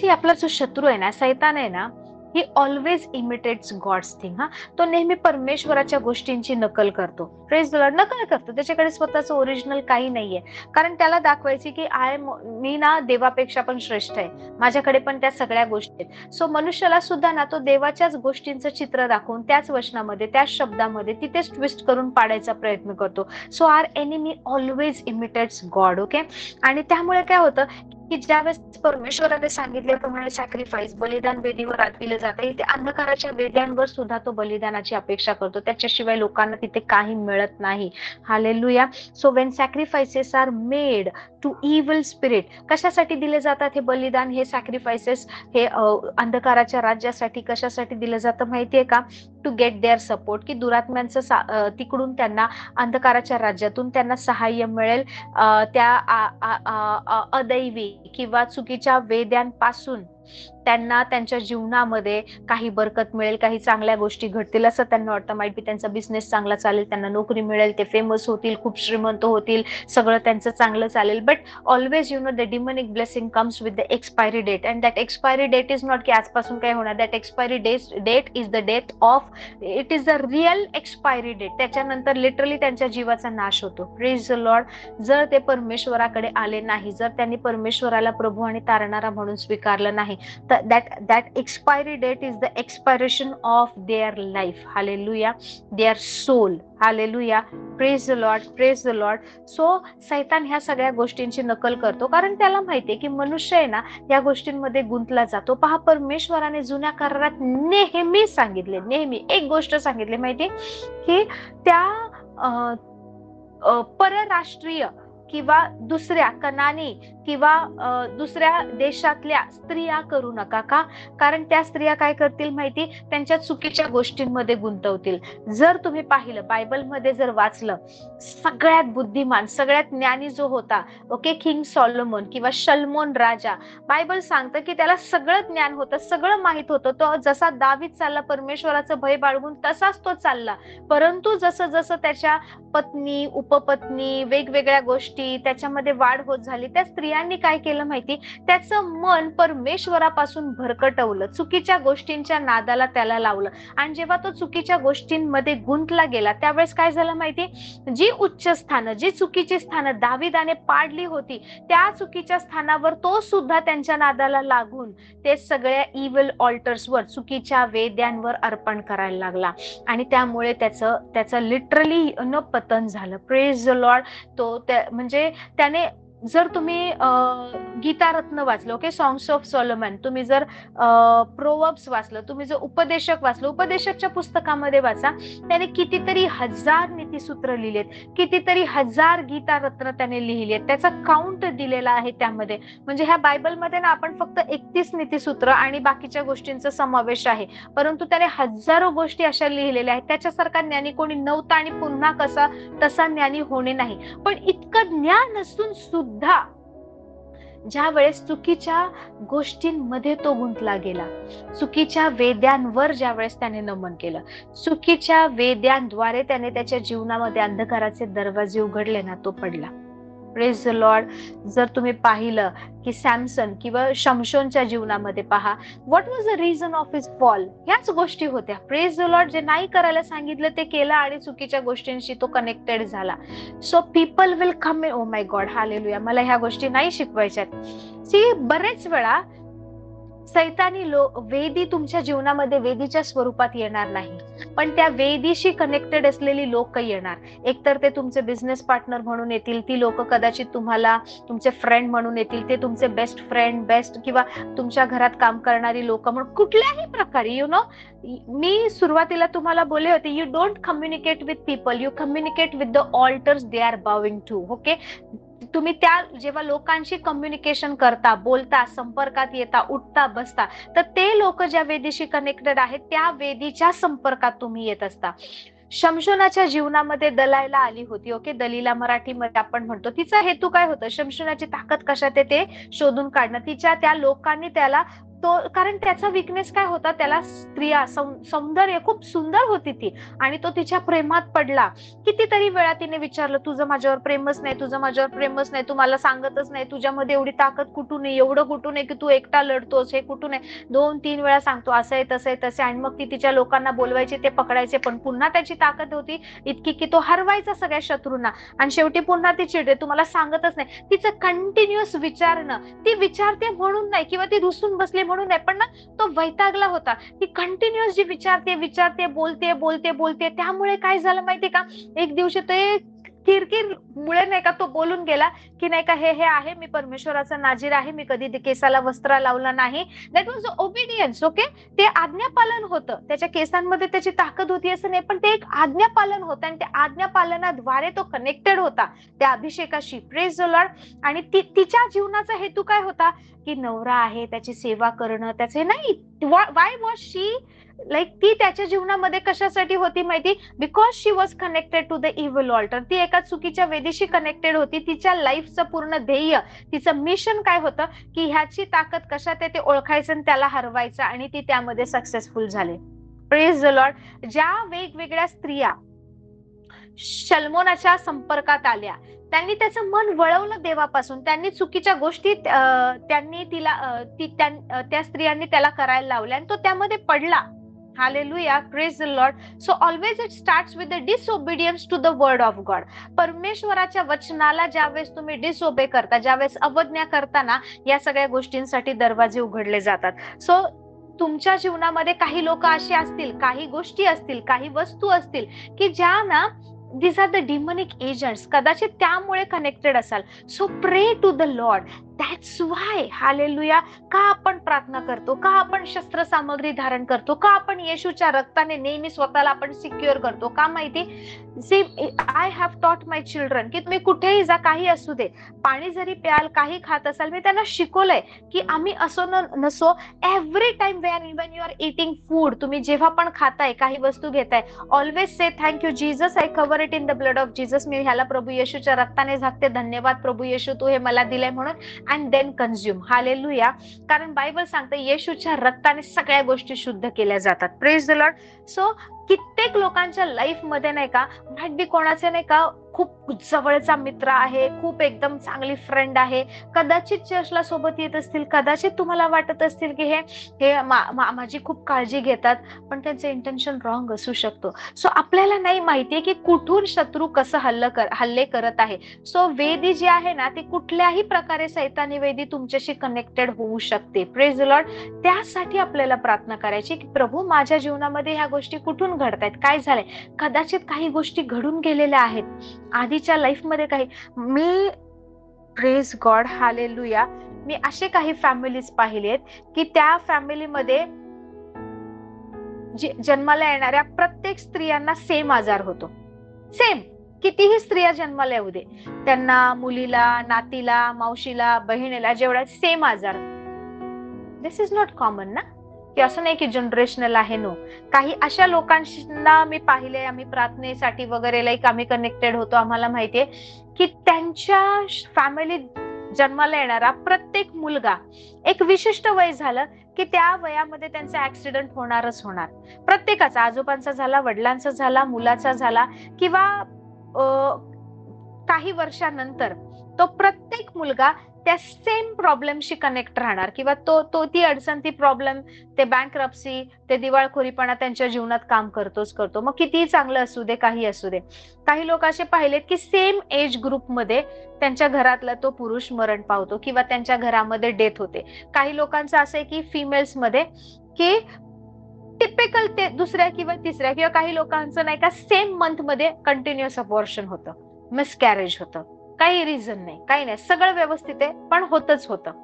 आपला जो शत्रू आहे ना, सैतान आहे ना, he always imitates God's thing. तो नेहमी परमेश्वराच्या गोष्टींची नकल करतो. Praise the lord. नकल करतो. त्याच्याकडे स्वतःचं ओरिजिनल काही नाहीये, कारण त्याला दाखवायची की मी ना देवापेक्षा पण श्रेष्ठ आहे, माझ्याकडे पण त्या सगळ्या गोष्टी आहेत. सो मनुष्याला सुद्धा ना तो देवाच्याच गोष्टींचं चित्र दाखवून त्याच वचनामध्ये, त्याच शब्दामध्ये तिथेच ट्विस्ट करून पाडायचा प्रयत्न करतो. So our enemy always imitates God. Okay. आणि त्यामुळे काय होतं की ज्यावेळेस परमेश्वराने सांगितल्याप्रमाणे सॅक्रिफाईस, बलिदान वेदीवर दिलं जातं, इथे अंधकाराच्या वेद्यांवर सुद्धा तो बलिदानाची अपेक्षा करतो. त्याच्याशिवाय लोकांना तिथे काही मिळत नाही. Hallelujah. So when sacrifices are made to evil spirit, कशासाठी दिले जातात हे बलिदान, हे सॅक्रिफायसेस, हे अंधकाराच्या राज्यासाठी कशासाठी दिलं जातं माहितीये का? टू गेट देअर सपोर्ट, की दुरात्म्यांचं तिकडून त्यांना, अंधकाराच्या राज्यातून त्यांना सहाय्य मिळेल, त्या अदैवी किंवा चुकीच्या वेद्यांपासून त्यांना त्यांच्या जीवनामध्ये काही बरकत मिळेल, काही चांगल्या गोष्टी घडतील असं त्यांना वाटतं. माहित बी त्यांचा बिझनेस चांगला चालेल, त्यांना नोकरी मिळेल, ते फेमस होतील, खूप श्रीमंत होतील, सगळं त्यांचं चांगलं चालेल. But always the demonic blessing comes with the expiry date, and that expiry date is not की आजपासून काय होणार. That expiry date is the date of, it is the real expiry date. त्याच्यानंतर लिटरली त्यांच्या जीवाचा नाश होतो. Praise the lord. जर ते परमेश्वराकडे आले नाही, जर त्यांनी परमेश्वराला प्रभू आणि तारणारा म्हणून स्वीकारलं नाही, that expiry date is the expiration of their life. Hallelujah. Their soul. Hallelujah. Praise the Lord. Praise the Lord. So सैतान ह्या सगळ्या गोष्टींची नकल करतो, कारण त्याला माहितीये की मनुष्य आहे ना या गोष्टींमध्ये गुंतला जातो. पहा, परमेश्वराने जुन्या करारात नेहमी सांगितले, नेहमी एक गोष्ट सांगितली माहितीये की त्या परराष्ट्रीय किंवा दुसऱ्या कनानी किंवा दुसऱ्या देशातल्या स्त्रिया करू नका. का? कारण त्या स्त्रिया काय करतील माहिती, त्यांच्या चुकीच्या गोष्टींमध्ये गुंतवतील. जर तुम्ही पाहिलं बायबलमध्ये, जर वाचलं, सगळ्यात बुद्धिमान, सगळ्यात ज्ञानी जो होता, ओके, किंग सॉलोमन किंवा शल्मोन राजा, बायबल सांगतं की त्याला सगळं ज्ञान होतं, सगळं माहित होतं. तो जसा दावीद चालला परमेश्वराचं भय बाळगून, तसाच तो चालला. परंतु जसं जसं त्याच्या पत्नी, उपपत्नी, वेगवेगळ्या गोष्टी त्याच्यामध्ये वाढ होत झाली, त्या स्त्रियांनी काय केलं माहिती, त्याचं मन परमेश्वरापासून भरकटवलं, चुकीच्या गोष्टींच्या नादाला त्याला लावलं. आणि जेव्हा तो चुकीच्या गोष्टींमध्ये गुंतला गेला, त्यावेळेस काय झालं माहिती, जी उच्च स्थानं, जी चुकीची स्थानं दाविदाने पाडली होती, त्या चुकीच्या स्थानावर तो सुद्धा त्यांच्या नादाला लागून ते सगळ्या इव्हिल ऑल्टर्सवर, चुकीच्या वेद्यांवर अर्पण करायला लागला. आणि त्यामुळे त्याचं लिटरली न पतन झालं. Praise the Lord. तो म्हणजे त्याने, जर तुम्ही गीतारत्न वाचलं, ओके, सॉंग्स ऑफ सॉलोमन, तुम्ही जर प्रोवर्ब्स वाचलं, तुम्ही जर उपदेशक वाचलं, उपदेशकच्या पुस्तकामध्ये वाचा, त्याने कितीतरी हजार नीतिसूत्र लिहिलेत, कितीतरी हजार गीतारत्न त्याने लिहिलेत, त्याचा काउंट दिलेला आहे त्यामध्ये. म्हणजे ह्या बायबलमध्ये ना आपण फक्त 31 नीतिसूत्र आणि बाकीच्या गोष्टींचा समावेश आहे, परंतु त्याने हजारो गोष्टी अशा लिहिलेल्या आहेत. त्याच्यासारखा ज्ञानी कोणी नव्हता आणि पुन्हा तसा ज्ञानी होणे नाही. पण इतकं ज्ञान असून सुद्धा ज्या वेळेस चुकीच्या गोष्टींमध्ये तो गुंतला गेला, चुकीच्या वेद्यांवर ज्या वेळेस त्याने नमन केलं, चुकीच्या वेद्यांद्वारे त्याने त्याच्या जीवनामध्ये अंधकाराचे दरवाजे उघडले ना, तो पडला. Praise the lord. जर तुम्ही पाहिलं की सॅमसन किंवा शमशोनच्या जीवनामध्ये पहा, what was the reason of his fall, ह्याच गोष्टी होत्या. Praise the Lord. जे नाही करायला सांगितलं ते केलं आणि चुकीच्या गोष्टींशी तो कनेक्टेड झाला. So people will come in, oh my God, hallelujah, मला ह्या गोष्टी नाही शिकवायच्यात. सी, बरेच वेळा सैतानी वेदी तुमच्या जीवनामध्ये वेदीच्या स्वरूपात येणार नाही, पण त्या वेदीशी कनेक्टेड असलेली लोक येणार. एकतर ते तुमचे बिझनेस पार्टनर म्हणून येतील, ती लोक कदाचित तुम्हाला तुमचे फ्रेंड म्हणून येतील, ते तुमचे बेस्ट फ्रेंड, बेस्ट किंवा तुमच्या घरात काम करणारी लोक म्हणून, कुठल्याही प्रकारे. मी सुरुवातीला तुम्हाला बोलले होते, you don't communicate with people, you communicate with the altars they are bowing to. Okay. तुम्ही त्या जेव्हा लोकांशी कम्युनिकेशन करता, बोलता, संपर्कात येता, उठता, बसता, तर ते लोक ज्या वेदीशी कनेक्टेड आहेत त्या वेदीच्या संपर्कात तुम्ही येत असता. शमशोनाच्या जीवनामध्ये दलायला आली होती, ओके, दलीला मराठीमध्ये आपण म्हणतो. तिचा हेतू काय होता, शमशोनाची ताकद कशात आहे ते शोधून काढणं. त्या लोकांनी त्याला तो, कारण त्याचा विकनेस काय होता, त्याला स्त्रिया सौंदर्य खूप सुंदर होती ती, आणि तो तिच्या प्रेमात पडला. कितीतरी वेळा तिने विचारलं, तुझं माझ्यावर प्रेमच नाही, तुझं माझ्यावर प्रेमच नाही, तू मला सांगतच नाही, तुझ्यामध्ये एवढी ताकद कुठून आहे, एवढं कुठून आहे की तू एकटा लढतोस, हे कुठून आहे. 2-3 वेळा सांगतो असं आहे तसं आहे तसे, आणि मग ती तिच्या लोकांना बोलवायची, ते पकडायचे, पण पुन्हा त्याची ताकद होती इतकी की तो हरवायचा सगळ्या शत्रूंना, आणि शेवटी पुन्हा ती चिडते, तुम्हाला सांगतच नाही. तिचं कंटिन्युअस विचारणं, ती विचारते म्हणून नाही किंवा ती रुसून बसली म्हणून नाही, पण ना तो वैतागला होता. ती कंटिन्युअस जी विचारते, बोलते, त्यामुळे काय झालं माहितीये का, एक दिवशी ते किरकिर मुळे नाही का तो बोलून गेला की नाही का, हे आहे, मी परमेश्वराचा नाजीर आहे, मी कधी केसाला वस्त्र लावलं नाही. That was obedience. ओके, ते आज्ञापालन होतं. त्याच्या केसांमध्ये त्याची ताकद होती असं नाही, पण ते एक आज्ञापालन होतं, आणि त्या आज्ञापालनाद्वारे तो कनेक्टेड होता त्या अभिषेकाशी. Praise the Lord. आणि तिच्या जीवनाचा हेतू काय होता, की नवरा आहे, त्याची सेवा करणं, त्याचे नाही. वाय वॉज शी लाईक, ती त्याच्या जीवनामध्ये कशासाठी होती माहिती, because she was connected to the evil altar. ती एका चुकीच्या वेदीशी कनेक्टेड होती. तिच्या लाईफचं पूर्ण ध्येय, तिचं मिशन काय होतं, की ह्याची ताकद कशात आहे ते ओळखायचं आणि त्याला हरवायचं, आणि ती त्यामध्ये सक्सेसफुल झाली. Praise the Lord. ज्या वेगवेगळ्त्या स्त्रिया शल्मोनाच्या संपर्कात आल्या, त्यांनी त्याचं मन वळवलं देवापासून, त्यांनी चुकीच्या गोष्टी त्यांनी त्या स्त्रियांनी त्याला करायला लावल्या, आणि तो त्यामध्ये पडला. Hallelujah, praise the Lord. So always it starts with the disobedience to the word of God. परमेश्वराच्या वचनाला ज्यावेळेस तुम्ही डिसओबे करता, ज्यावेळेस अवज्ञा करता ना, या सगळ्या गोष्टींसाठी दरवाजे उघडले जातात. सो तुमच्या जीवनामध्ये काही लोक असे असतील, काही गोष्टी असतील, काही वस्तू असतील की ज्या ना, these are the demonic agents, कदाचित त्यामुळे कनेक्टेड असाल. So pray to the lord. That's why, hallelujah, का आपण प्रार्थना करतो, का आपण शस्त्र सामग्री धारण करतो, का आपण येशूच्या रक्ताने नेहमी स्वतःला आपण सिक्युअर करतो, का माहिती, सी आय हॅव टॉट माय चिल्ड्रन की तुम्ही कुठेही जा, काही असू दे, पाणी जरी प्याल, काही खात असाल, मी त्यांना शिकवलंय की आम्ही असो नसो, every time when you are eating food, तुम्ही जेव्हा पण खाताय, काही वस्तू घेताय, always say thank you Jesus, I cover it in the blood of Jesus. मी ह्याला प्रभू येशूच्या रक्ताने झाकते, धन्यवाद प्रभू येशू, तू हे मला दिलंय म्हणून. And then consume. हालेलुया. कारण बायबल सांगते येशूच्या रक्ताने सगळ्या गोष्टी शुद्ध केल्या जातात. Praise the Lord. सो कित्येक लोकांच्या लाईफ मध्ये नाही का, माइट बी कोणाचे नाही का खूप जवळचा मित्र आहे, खूप एकदम चांगली फ्रेंड आहे, कदाचित चर्चला सोबत येत असतील, कदाचित तुम्हाला वाटत असतील की हे माझी खूप काळजी घेतात, पण त्यांचं इंटेन्शन रॉंग असू शकतो. सो आपल्याला नाही माहितीये की कुठून शत्रू कसं हल्ले करत आहे. सो वेदी जी आहे ना, ती कुठल्याही प्रकारे सैतानी वेदी तुमच्याशी कनेक्टेड होऊ शकते. Praise the Lord. त्यासाठी आपल्याला प्रार्थना करायची की प्रभू, माझ्या जीवनामध्ये ह्या गोष्टी कुठून घडतायत, काय झालंय, कदाचित काही गोष्टी घडून गेलेल्या आहेत आधीच्या लाईफ मध्ये काही. मी प्रेज गॉड, हालेलुया, मी असे काही फॅमिलीज पाहिलेत की त्या फॅमिलीमध्ये जन्माला येणाऱ्या प्रत्येक स्त्रियांना सेम आजार होतो. सेम, कितीही स्त्रिया जन्माला येऊ दे, त्यांना, मुलीला, नातीला, मावशीला, बहिणीला, जेवढा सेम आजार. दिस इज नॉट कॉमन ना, की असं नाही की जनरेशनल आहे. नो, काही अशा लोकांना मी पाहिले, आम्ही प्रार्थनेसाठी वगैरे लाईक आम्ही कनेक्टेड होतो, आम्हाला माहितीये की त्यांच्या फॅमिलीत जन्माला येणारा प्रत्येक मुलगा, एक विशिष्ट वय झालं की त्या वयामध्ये त्यांचा ऍक्सिडेंट होणारच होणार. प्रत्येकाचा, आजोबांचा झाला, वडिलांचा झाला, मुलाचा झाला, किंवा काही वर्षानंतर तो प्रत्येक मुलगा त्या सेम प्रॉब्लेमशी कनेक्ट राहणार, किंवा ती अडचण, ती प्रॉब्लेम, ते बँकरप्सी, ते दिवाळखोरीपणा त्यांच्या जीवनात काम करतो. मग कितीही चांगलं असू दे, काही असू दे. काही लोक असे पाहिलेत की सेम एज ग्रुपमध्ये त्यांच्या घरातला तो पुरुष मरण पावतो, किंवा त्यांच्या घरामध्ये डेथ होते. काही लोकांचं असं आहे की फिमेल्स मध्ये की टिपिकल ते दुसऱ्या किंवा तिसऱ्या, किंवा काही लोकांचं नाही का सेम मंथ मध्ये कंटिन्युअस अबॉर्शन होतं, मिसकॅरेज होतं. काही रिझन नाही, काही नाही, सगळं व्यवस्थित आहे, पण होतच होतं.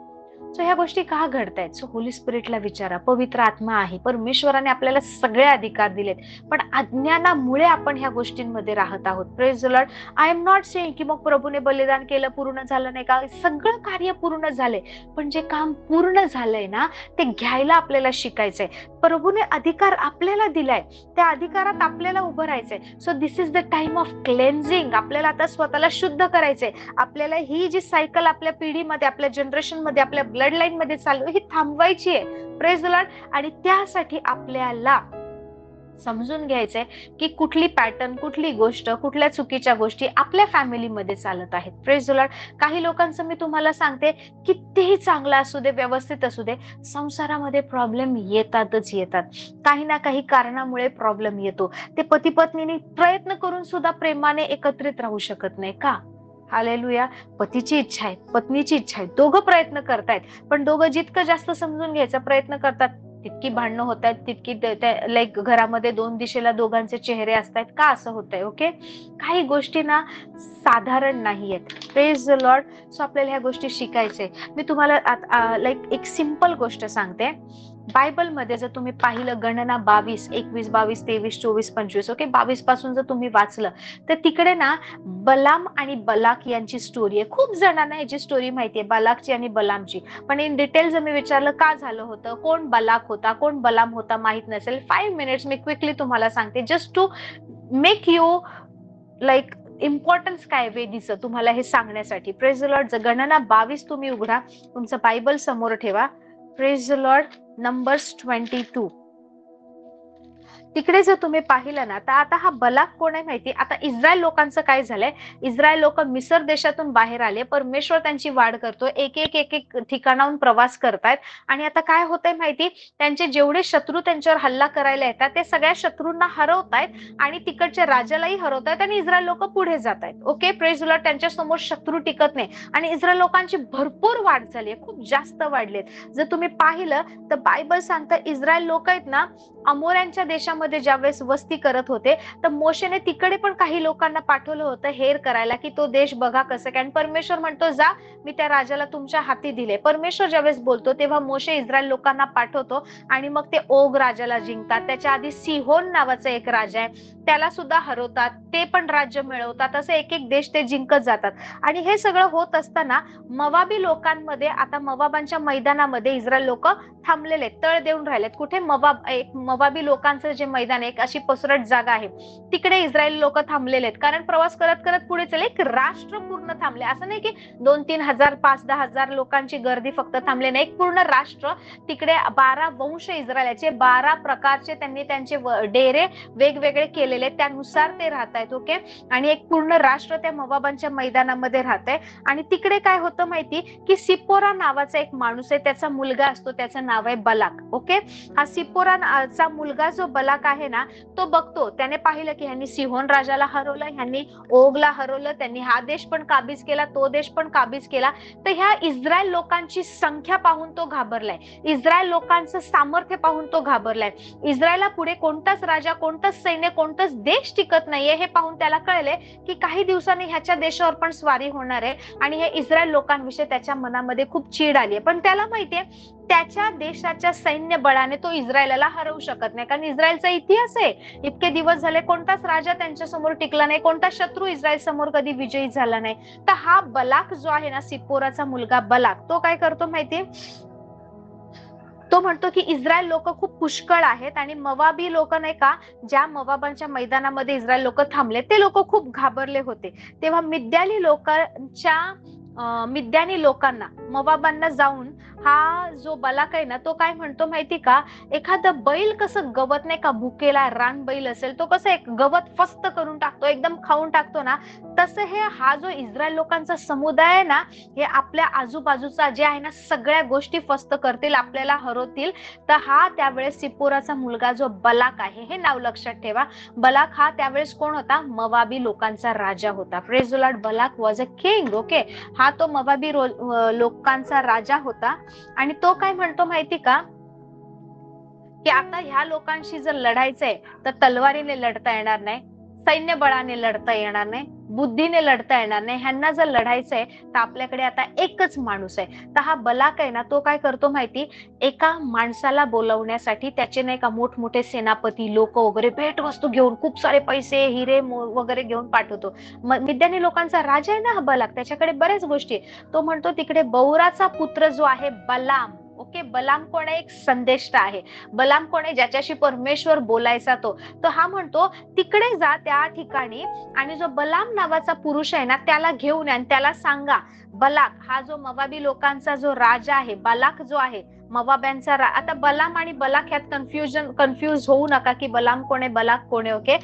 सो ह्या गोष्टी का घडतायत? सो होली स्पिरिटला विचारा. पवित्र आत्मा आहे, परमेश्वराने आपल्याला सगळे अधिकार दिलेत, पण अज्ञानामुळे आपण ह्या गोष्टींमध्ये राहत आहोत. Praise the Lord. I am not saying की मग प्रभूने बलिदान केलं, पूर्ण झालं नाही का, सगळं कार्य पूर्ण झालंय, पण जे काम पूर्ण झालंय ना, ते घ्यायला आपल्याला शिकायचंय. प्रभूने अधिकार आपल्याला दिलाय, त्या अधिकारात आपल्याला उभं राहायचंय. So this is the time of cleansing. आपल्याला आता स्वतःला शुद्ध करायचंय. आपल्याला ही जी सायकल आपल्या पिढीमध्ये, आपल्या जनरेशन मध्ये, आपल्या ब्लड लाईन मध्ये चाललो, ही थांबवायची आहे. Praise the Lord. आणि त्यासाठी आपल्याला समजून घ्यायचंय की कुठली पॅटर्न, कुठली गोष्ट, कुठल्या चुकीच्या गोष्टी आपल्या फॅमिलीमध्ये चालत आहेत. Praise the Lord. काही लोकांचं मी तुम्हाला सांगते, कितीही चांगला असू दे, व्यवस्थित असू दे, संसारामध्ये प्रॉब्लेम येतातच येतात. काही ना काही कारणामुळे प्रॉब्लेम येतो. ते पती पत्नीने प्रयत्न करून सुद्धा प्रेमाने एकत्रित राहू शकत नाही का? हालेलुया. पतीची इच्छा आहे, पत्नीची इच्छा आहे, दोघं प्रयत्न करतायत, पण दोघं जितकं जास्त समजून घ्यायचा प्रयत्न करतात तितकी भांडणं होत आहेत, तितकी लाईक घरामध्ये दोन दिशेला दोघांचे चेहरे असतात. का असं होतंय? ओके. काही गोष्टी ना साधारण नाहीयेत. Praise the Lord. सो आपल्याला ह्या गोष्टी शिकायचे. मी तुम्हाला लाईक एक सिंपल गोष्ट सांगते. बायबलमध्ये जर तुम्ही पाहिलं, गणना 22, 21, 22, 23, 24, 25, ओके, 22 पासून जर तुम्ही वाचलं तर तिकडे ना बलाम आणि बलाक यांची स्टोरी आहे. खूप जणांना याची स्टोरी माहितीये, बलाकची आणि बलामची. पण इन डिटेल जर मी विचारलं का झालं होतं, कोण बलाक होता, कोण बलाम होता, माहित नसेल, 5 मिनिट्स मी क्विकली तुम्हाला सांगते, just to make you like importance काय वेदीचं तुम्हाला हे सांगण्यासाठी. Praise the lord. गणना 22 तुम्ही उघडा, तुमचं बायबल समोर ठेवा. Praise the lord. नंबर्स 22. तिकडे जर तुम्ही पाहिलं ना, तर आता हा बलाक कोण आहे माहिती? आता इस्रायल लोकांचं काय झालंय, इस्रायल लोक मिसर देशातून बाहेर आले, परमेश्वर त्यांची वाढ करतो, एक एक एक एक ठिकाणाहून प्रवास करतायत. आणि आता काय होतंय माहिती? त्यांचे जेवढे शत्रू त्यांच्यावर हल्ला करायला येतात ते सगळ्या शत्रूंना हरवतायत आणि तिकडच्या राजालाही हरवतायत आणि इस्रायल लोक पुढे जात आहेत. ओके. Praise the Lord. त्यांच्या समोर शत्रू टिकत नाही आणि इस्रायल लोकांची भरपूर वाढ झाली, खूप जास्त वाढलेत. जर तुम्ही पाहिलं तर बायबल सांगतं, इस्रायल लोक आहेत ना अमोऱ्यांच्या देशामध्ये ज्यावेळेस वस्ती करत होते, तर मोशेने तिकडे पण काही लोकांना पाठवलं होतं हेर करायला, की तो देश बघा कसं काय. आणि परमेश्वर म्हणतो, जा, मी त्या राजाला तुमच्या हाती दिले. परमेश्वर ज्यावेळेस बोलतो तेव्हा मोशे इस्रायल लोकांना पाठवतो आणि मग ते ओग राजाला जिंकतात. त्याच्या आधी सिहोन नावाचा एक राजा आहे, त्याला सुद्धा हरवतात, ते पण राज्य मिळवतात. असं एक एक देश ते जिंकत जातात. आणि हे सगळं होत असताना मवाबी लोकांमध्ये, आता मवाबांच्या मैदानामध्ये इस्रायल लोक थांबलेले, तळ देऊन राहिलेत. कुठे? मवाबी लोकांचं जे मैदान, एक अशी पसरट जागा आहे, तिकडे इस्रायल लोक थांबलेले आहेत. कारण प्रवास करत करत पुढे चले, एक राष्ट्र पूर्ण थांबले. असं नाही की 2-3 हजार, 5-10 हजार लोकांची गर्दी फक्त थांबले नाही, एक पूर्ण राष्ट्र. तिकडे 12 वंश इस्रायलाचे, 12 प्रकारचे त्यांनी त्यांचे डेरे वेगवेगळे केलेले, त्यानुसार ते राहत आहेत. ओके. आणि एक पूर्ण राष्ट्र त्या मवाबांच्या मैदानामध्ये राहत आहे. आणि तिकडे काय होतं माहिती, की सिप्पोरा नावाचा एक माणूस आहे, त्याचा मुलगा असतो, त्याचं नाव आहे बलाक. ओके. हा सिप्पोराचा मुलगा जो बलाक आहे ना, तो बघतो, त्याने पाहिलं की ह्यांनी सिहोन राजाला हरवलं, ह्यांनी ओगला हरवलं, त्यांनी हा देश पण काबीज केला, तो देश पण काबीज केला. तर ह्या इस्रायल लोकांची संख्या पाहून तो घाबरलाय, इस्रायल लोकांचं सामर्थ्य पाहून तो घाबरलाय. इस्रायला पुढे कोणताच राजा, कोणतंच सैन्य, कोणताच देश टिकत नाहीये हे पाहून त्याला कळले की काही दिवसांनी ह्याच्या देशावर पण स्वारी होणार आहे. आणि हे इस्रायल लोकांविषयी त्याच्या मनामध्ये खूप चीड आली आहे. पण त्याला माहितीये, त्याच्या देशाच्या सैन्य बळाने तो इस्रायलला हरवू शकत नाही, कारण इस्रायलचा इतिहास आहे, इतके दिवस झाले कोणताच राजा त्यांच्या समोर टिकला नाही, कोणता शत्रू इस्रायल समोर कधी विजयी झाला नाही. तर हा बलाक जो आहे ना, सिप्पोराचा मुलगा बलाक, तो काय करतो माहितीये, तो म्हणतो की इस्रायल लोक खूप पुष्कळ आहेत आणि मवाबी लोक नाही का, ज्या मवाबांच्या मैदानामध्ये इस्रायल लोक थांबले, ते लोक खूप घाबरले होते. तेव्हा मिद्यानी लोकांना, मवाबांना जाऊन हा जो बलाक आहे ना, तो काय म्हणतो माहिती का, एखादं बैल कसं गवत नाही का, भुकेला रान बैल असेल, तो कसं एक गवत फस्त करून टाकतो, एकदम खाऊन टाकतो ना, तसं हा जो इस्रायल लोकांचा समुदाय आहे ना, हे आपल्या आजूबाजूचा जे आहे ना, सगळ्या गोष्टी फस्त करतील, आपल्याला हरवतील. तर हा त्यावेळेस सिप्पोराचा मुलगा जो बलाक आहे, हे नाव लक्षात ठेवा. बलाक हा त्यावेळेस कोण होता? मवाबी लोकांचा राजा होता. Praise the Lord. बलाक वॉज अ किंग. ओके. हा तो मवाबी लोकांचा राजा होता. आणि तो काय म्हणतो माहिती का, की आता ह्या लोकांशी जर लढायचंय तर तलवारीने लढता येणार नाही, सैन्य बळाने लढता येणार नाही, बुद्धीने लढता येणार नाही. ह्यांना जर लढायचंय तर आपल्याकडे आता एकच माणूस आहे. तर हा बलाक आहे ना, तो काय करतो माहिती, एका माणसाला बोलवण्यासाठी त्याचे नाही का मोठमोठे सेनापती लोक वगैरे भेटवस्तू घेऊन, खूप सारे पैसे हिरे वगैरे घेऊन पाठवतो. मिद्यानी लोकांचा राजा आहे ना हा बलाक, त्याच्याकडे बऱ्याच गोष्टी. तो म्हणतो तिकडे बौराचा पुत्र जो आहे बलाम, ओके, बलाम कोण आहे? एक संदेष्टा आहे. बलाम कोण आहे? ज्याच्याशी परमेश्वर बोलायचा तो. तर हा म्हणतो तिकडे जा त्या ठिकाणी आणि जो बलाम नावाचा पुरुष आहे ना त्याला घेऊन या आणि त्याला सांगा, बलाक हा जो मोवाबी लोकांचा जो राजा आहे, बालाक जो आहे मोवाब्यांचा आता बलाम आणि बलाक ह्यात कन्फ्युज होऊ नका की बलाम कोण आहे बलाक कोण आहे. ओके,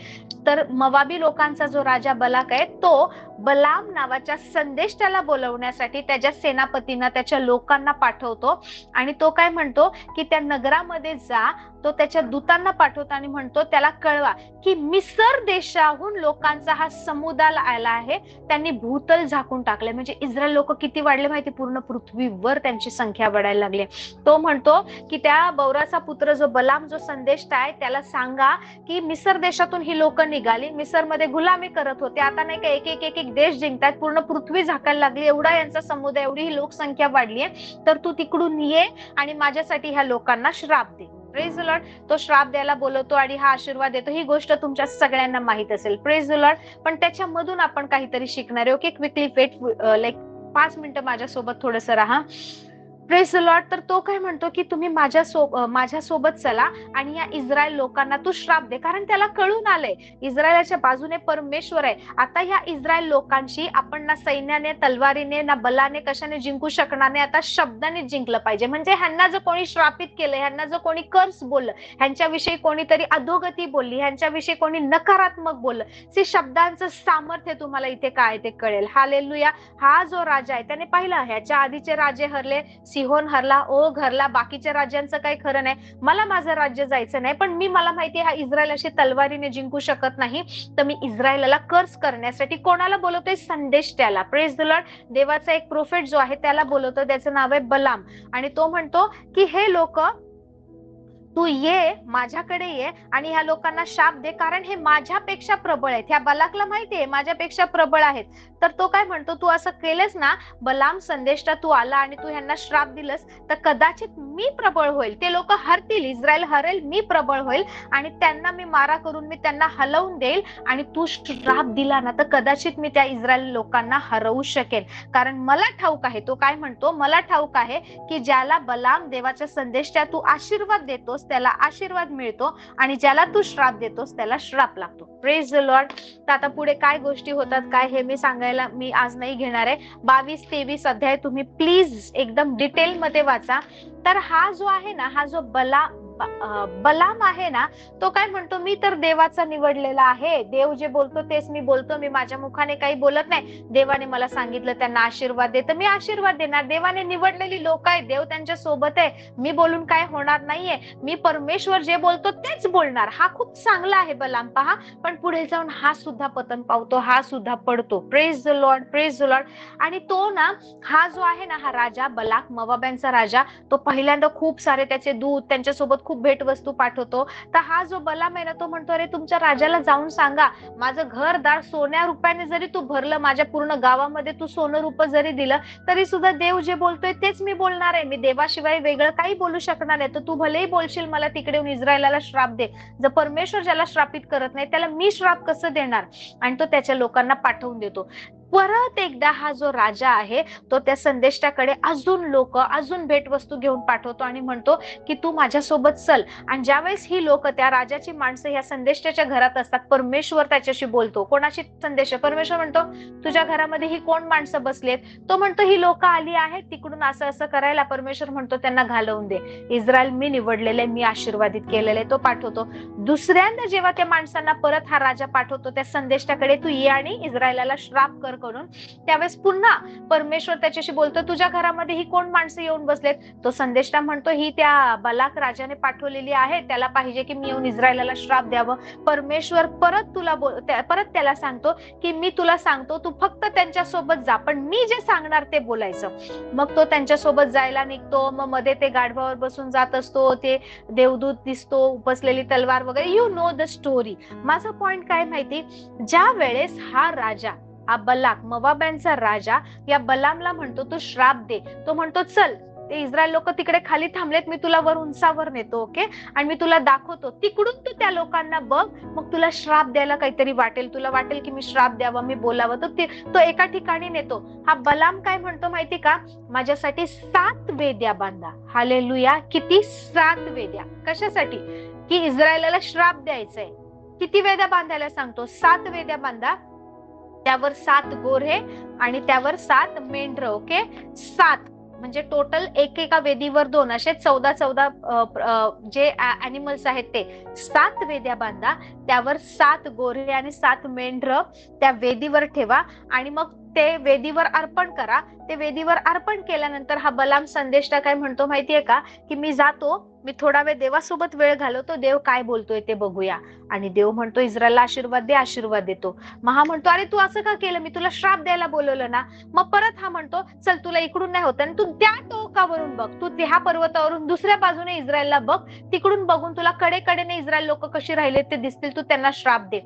तर मोवाबी लोकांचा जो राजा बलाक आहे तो बलाम नावाच्या संदेष्टाला बोलवण्यासाठी त्याच्या सेनापतींना त्याच्या लोकांना पाठवतो आणि तो काय म्हणतो की त्या नगरामध्ये जा. तो त्याच्या दूतांना पाठवतो आणि म्हणतो त्याला कळवा की मिसर देशाहून लोकांचा हा समुदाय आला आहे. त्यांनी भूतल झाकून टाकले. म्हणजे इस्रायल लोक किती वाढले माहिती? पूर्ण पृथ्वीवर त्यांची संख्या वाढायला लागली. तो म्हणतो की त्या बौराचा पुत्र जो बलाम जो संदेष्टा आहे त्याला सांगा की मिसर देशातून ही लोक निघाली, मिसरमध्ये गुलामी करत होते, आता नाही का एक एक एक एक देश जिंकतात, पूर्ण पृथ्वी झाकायला लागली, एवढा यांचा समुदाय, एवढी ही लोकसंख्या वाढली आहे, तर तू तिकडून ये आणि माझ्यासाठी ह्या लोकांना श्राप दे. Praise the Lord. तो श्राप द्यायला बोलवतो आणि हा आशीर्वाद देतो. ही गोष्ट तुमच्या सगळ्यांना माहित असेल. Praise the Lord. पण त्याच्यामधून आपण काहीतरी शिकणार आहे. ओके, क्विकली वेट, लाईक 5 मिनिटं माझ्यासोबत थोडंसं राहा. Praise the lord. तर तो काय म्हणतो की तुम्ही माझ्यासोबत चला आणि या इस्रायल लोकांना तू श्राप दे, कारण त्याला कळून आलंय इस्रायलाच्या बाजूने परमेश्वर आहे. आता ह्या इस्रायल लोकांशी आपण ना सैन्याने, तलवारीने, ना बलाने, कशाने जिंकू शकणार नाही. आता शब्दाने जिंकलं पाहिजे. म्हणजे ह्यांना जर कोणी श्रापित केलं, ह्यांना जर कोणी कर्स बोललं, ह्यांच्याविषयी कोणीतरी अधोगती बोलली, ह्यांच्याविषयी कोणी नकारात्मक बोललं, ते शब्दांचं सामर्थ्य तुम्हाला इथे काय ते कळेल. हालेलुया. हा जो राजा आहे त्याने पाहिलं ह्याच्या आधीचे राजे हरले, सिहोन हरला, ओग हरला, बाकीच्या राज्यांचं काही खरं नाही. मला माझं राज्य जायचं नाही, पण मला माहिती हा इस्रायल अशी तलवारीने जिंकू शकत नाही, तर मी इस्रायलला कर्स करण्यासाठी कोणाला बोलवतोय? संदेष्ट्याला. Praise the Lord. देवाचा एक प्रोफेट जो आहे त्याला बोलवतो, त्याचं नाव आहे बलाम. आणि तो म्हणतो की हे लोक तू ये, माझ्याकडे ये आणि ह्या लोकांना शाप दे, कारण हे माझ्यापेक्षा प्रबळ आहेत. ह्या बलाकला माहितीये माझ्यापेक्षा प्रबळ आहेत. तर तो काय म्हणतो, तू असं केलंस ना, बलाम संदेष्टा, तू आला आणि तू ह्यांना श्राप दिलंस, तर कदाचित मी प्रबळ होईल, ते लोक हरतील, इस्रायल हरेल, मी प्रबळ होईल आणि त्यांना मी मारा करून मी त्यांना हलवून देईल आणि तू श्राप दिला ना, तर कदाचित मी त्या इस्रायल लोकांना हरवू शकेन. कारण मला ठाऊक आहे, तो काय म्हणतो, मला ठाऊक आहे की ज्याला बलाम देवाच्या संदेष्टा तू आशीर्वाद देतोस त्याला आशीर्वाद मिळतो आणि ज्याला तू श्राप देतोस त्याला श्राप लागतो. Praise the lord. तर आता पुढे काय गोष्टी होतात काय हे मी सांगायला मी आज नाही घेणार आहे. 22-23 अध्याय तुम्ही प्लीज एकदम डिटेल मध्ये वाचा. तर हा जो आहे ना, हा जो बलाम आहे ना, तो काय म्हणतो, मी तर देवाचा निवडलेला आहे, देव जे बोलतो तेच मी बोलतो, मी माझ्या मुखाने काही बोलत नाही. देवाने मला सांगितलं त्यांना आशीर्वाद दे, तर मी आशीर्वाद देणार. देवाने निवडलेली लोक आहेत, देव त्यांच्या सोबत आहे, मी बोलून काय होणार नाहीये, मी परमेश्वर जे बोलतो तेच बोलणार. हा खूप चांगला आहे बलाम, पहा. पण पुढे जाऊन हा सुद्धा पतन पावतो, हा सुद्धा पडतो. Praise the Lord, praise the Lord. आणि तो ना, हा जो आहे ना, हा राजा बलाक, मोवाब्यांचा राजा, तो पहिल्यांदा खूप सारे त्याचे दूत त्यांच्यासोबत खूप भेटवस्तू पाठवतो. तर हा जो बलाम आहे ना, तो म्हणतो, अरे तुमच्या राजाला जाऊन सांगा, माझं घरदार सोन्या रुपयाने जरी तू भरलं, माझ्या पूर्ण गावामध्ये तू सोनं रूप जरी दिलं, तरी सुद्धा देव जे बोलतोय तेच मी बोलणार आहे, मी देवाशिवाय वेगळं काही बोलू शकणार नाही. तर तू भलेही बोलशील मला तिकडे येऊन इस्रायलाला श्राप दे, जर परमेश्वर ज्याला श्रापित करत नाही त्याला मी श्राप कसं देणार? आणि तो त्याच्या लोकांना पाठवून देतो. परत एकदा हा जो राजा आहे तो त्या संदेष्टाकडे अजून भेटवस्तू घेऊन पाठवतो आणि म्हणतो की तू माझ्यासोबत चल. आणि ज्यावेळेस ही लोक, त्या राजाची माणसं ह्या संदेष्टाच्या घरात असतात, परमेश्वर त्याच्याशी बोलतो. कोणाशी संदेश? परमेश्वर म्हणतो, तुझ्या घरामध्ये ही कोण माणसं बसलेत? तो म्हणतो, ही लोक आली आहेत तिकडून असं असं करायला. परमेश्वर म्हणतो, त्यांना घालवून दे, इस्रायल मी निवडलेले, मी आशीर्वादित केलेले. तो पाठवतो. दुसऱ्यांदा जेव्हा त्या माणसांना परत हा राजा पाठवतो त्या संदेष्टाकडे, तू ये आणि इस्रायलाला श्राप कर करून, त्यावेळेस पुन्हा परमेश्वर त्याच्याशी बोलतो, तुझ्या घरामध्ये ही कोण माणसं येऊन बसलेत? तो संदेष्टा म्हणतो, ही त्या बलाक राजाने पाठवलेली आहे, त्याला पाहिजे की मी येऊन इस्रायलाला श्राप द्यावं. परमेश्वर परत त्याला सांगतो की मी तुला सांगतो, तू फक्त त्यांच्यासोबत जा, पण मी जे सांगणार ते बोलायचं. मग तो त्यांच्यासोबत जायला निघतो. मग मध्ये ते गाढवावर बसून जात असतो, ते देवदूत दिसतो, बसलेली तलवार वगैरे, यू नो द स्टोरी. माझा पॉइंट काय माहिती, ज्या वेळेस हा राजा, हा बलाक मोवाब्यांचा राजा, या बलामला म्हणतो तू श्राप दे, तो म्हणतो चल ते इस्रायल लोक तिकडे खाली थांबलेत, मी तुला वर उंचावर नेतो, ओके, आणि मी तुला दाखवतो, तिकडून तू त्या लोकांना बघ, मग तुला श्राप द्यायला काहीतरी वाटेल, तुला वाटेल की मी श्राप द्यावा, मी बोलावं, तो एका ठिकाणी नेतो. हा बलाम काय म्हणतो माहिती का, माझ्यासाठी 7 वेद्या बांधा. हालेलुया. किती? 7 वेद्या. कशासाठी? की इस्रायलाला श्राप द्यायचंय. किती वेद्या बांधायला सांगतो? 7 वेद्या बांधा, त्यावर 7 गोरे आणि त्यावर 7 मेंढर. ओके, 7 म्हणजे टोटल एका वेदीवर 2, असे 14 जे अॅनिमल्स आहेत ते. 7 वेद्या बांधा, त्यावर 7 गोरे आणि 7 मेंढर त्या वेदीवर ठेवा आणि मग ते वेदीवर अर्पण करा. ते वेदीवर अर्पण केल्यानंतर हा बलाम संदेष्टा काय म्हणतो माहितीये का, की मी जातो, मी थोडा वेळ देवासोबत वेळ घालवतो, देव काय बोलतोय ते बघूया. आणि देव म्हणतो इस्रायलला आशीर्वाद दे, आशीर्वाद देतो. मग हा म्हणतो अरे तू असं का केलं, मी तुला श्राप द्यायला बोलवलं ना. मग परत हा म्हणतो चल तुला इकडून नाही होत, आणि तू त्या टोकावरून बघ, तू त्या पर्वतावरून दुसऱ्या बाजूने इस्रायलला बघ, तिकडून बघून तुला कडेकडेने इस्रायल लोक कशी राहिले ते दिसतील, तू त्यांना श्राप दे.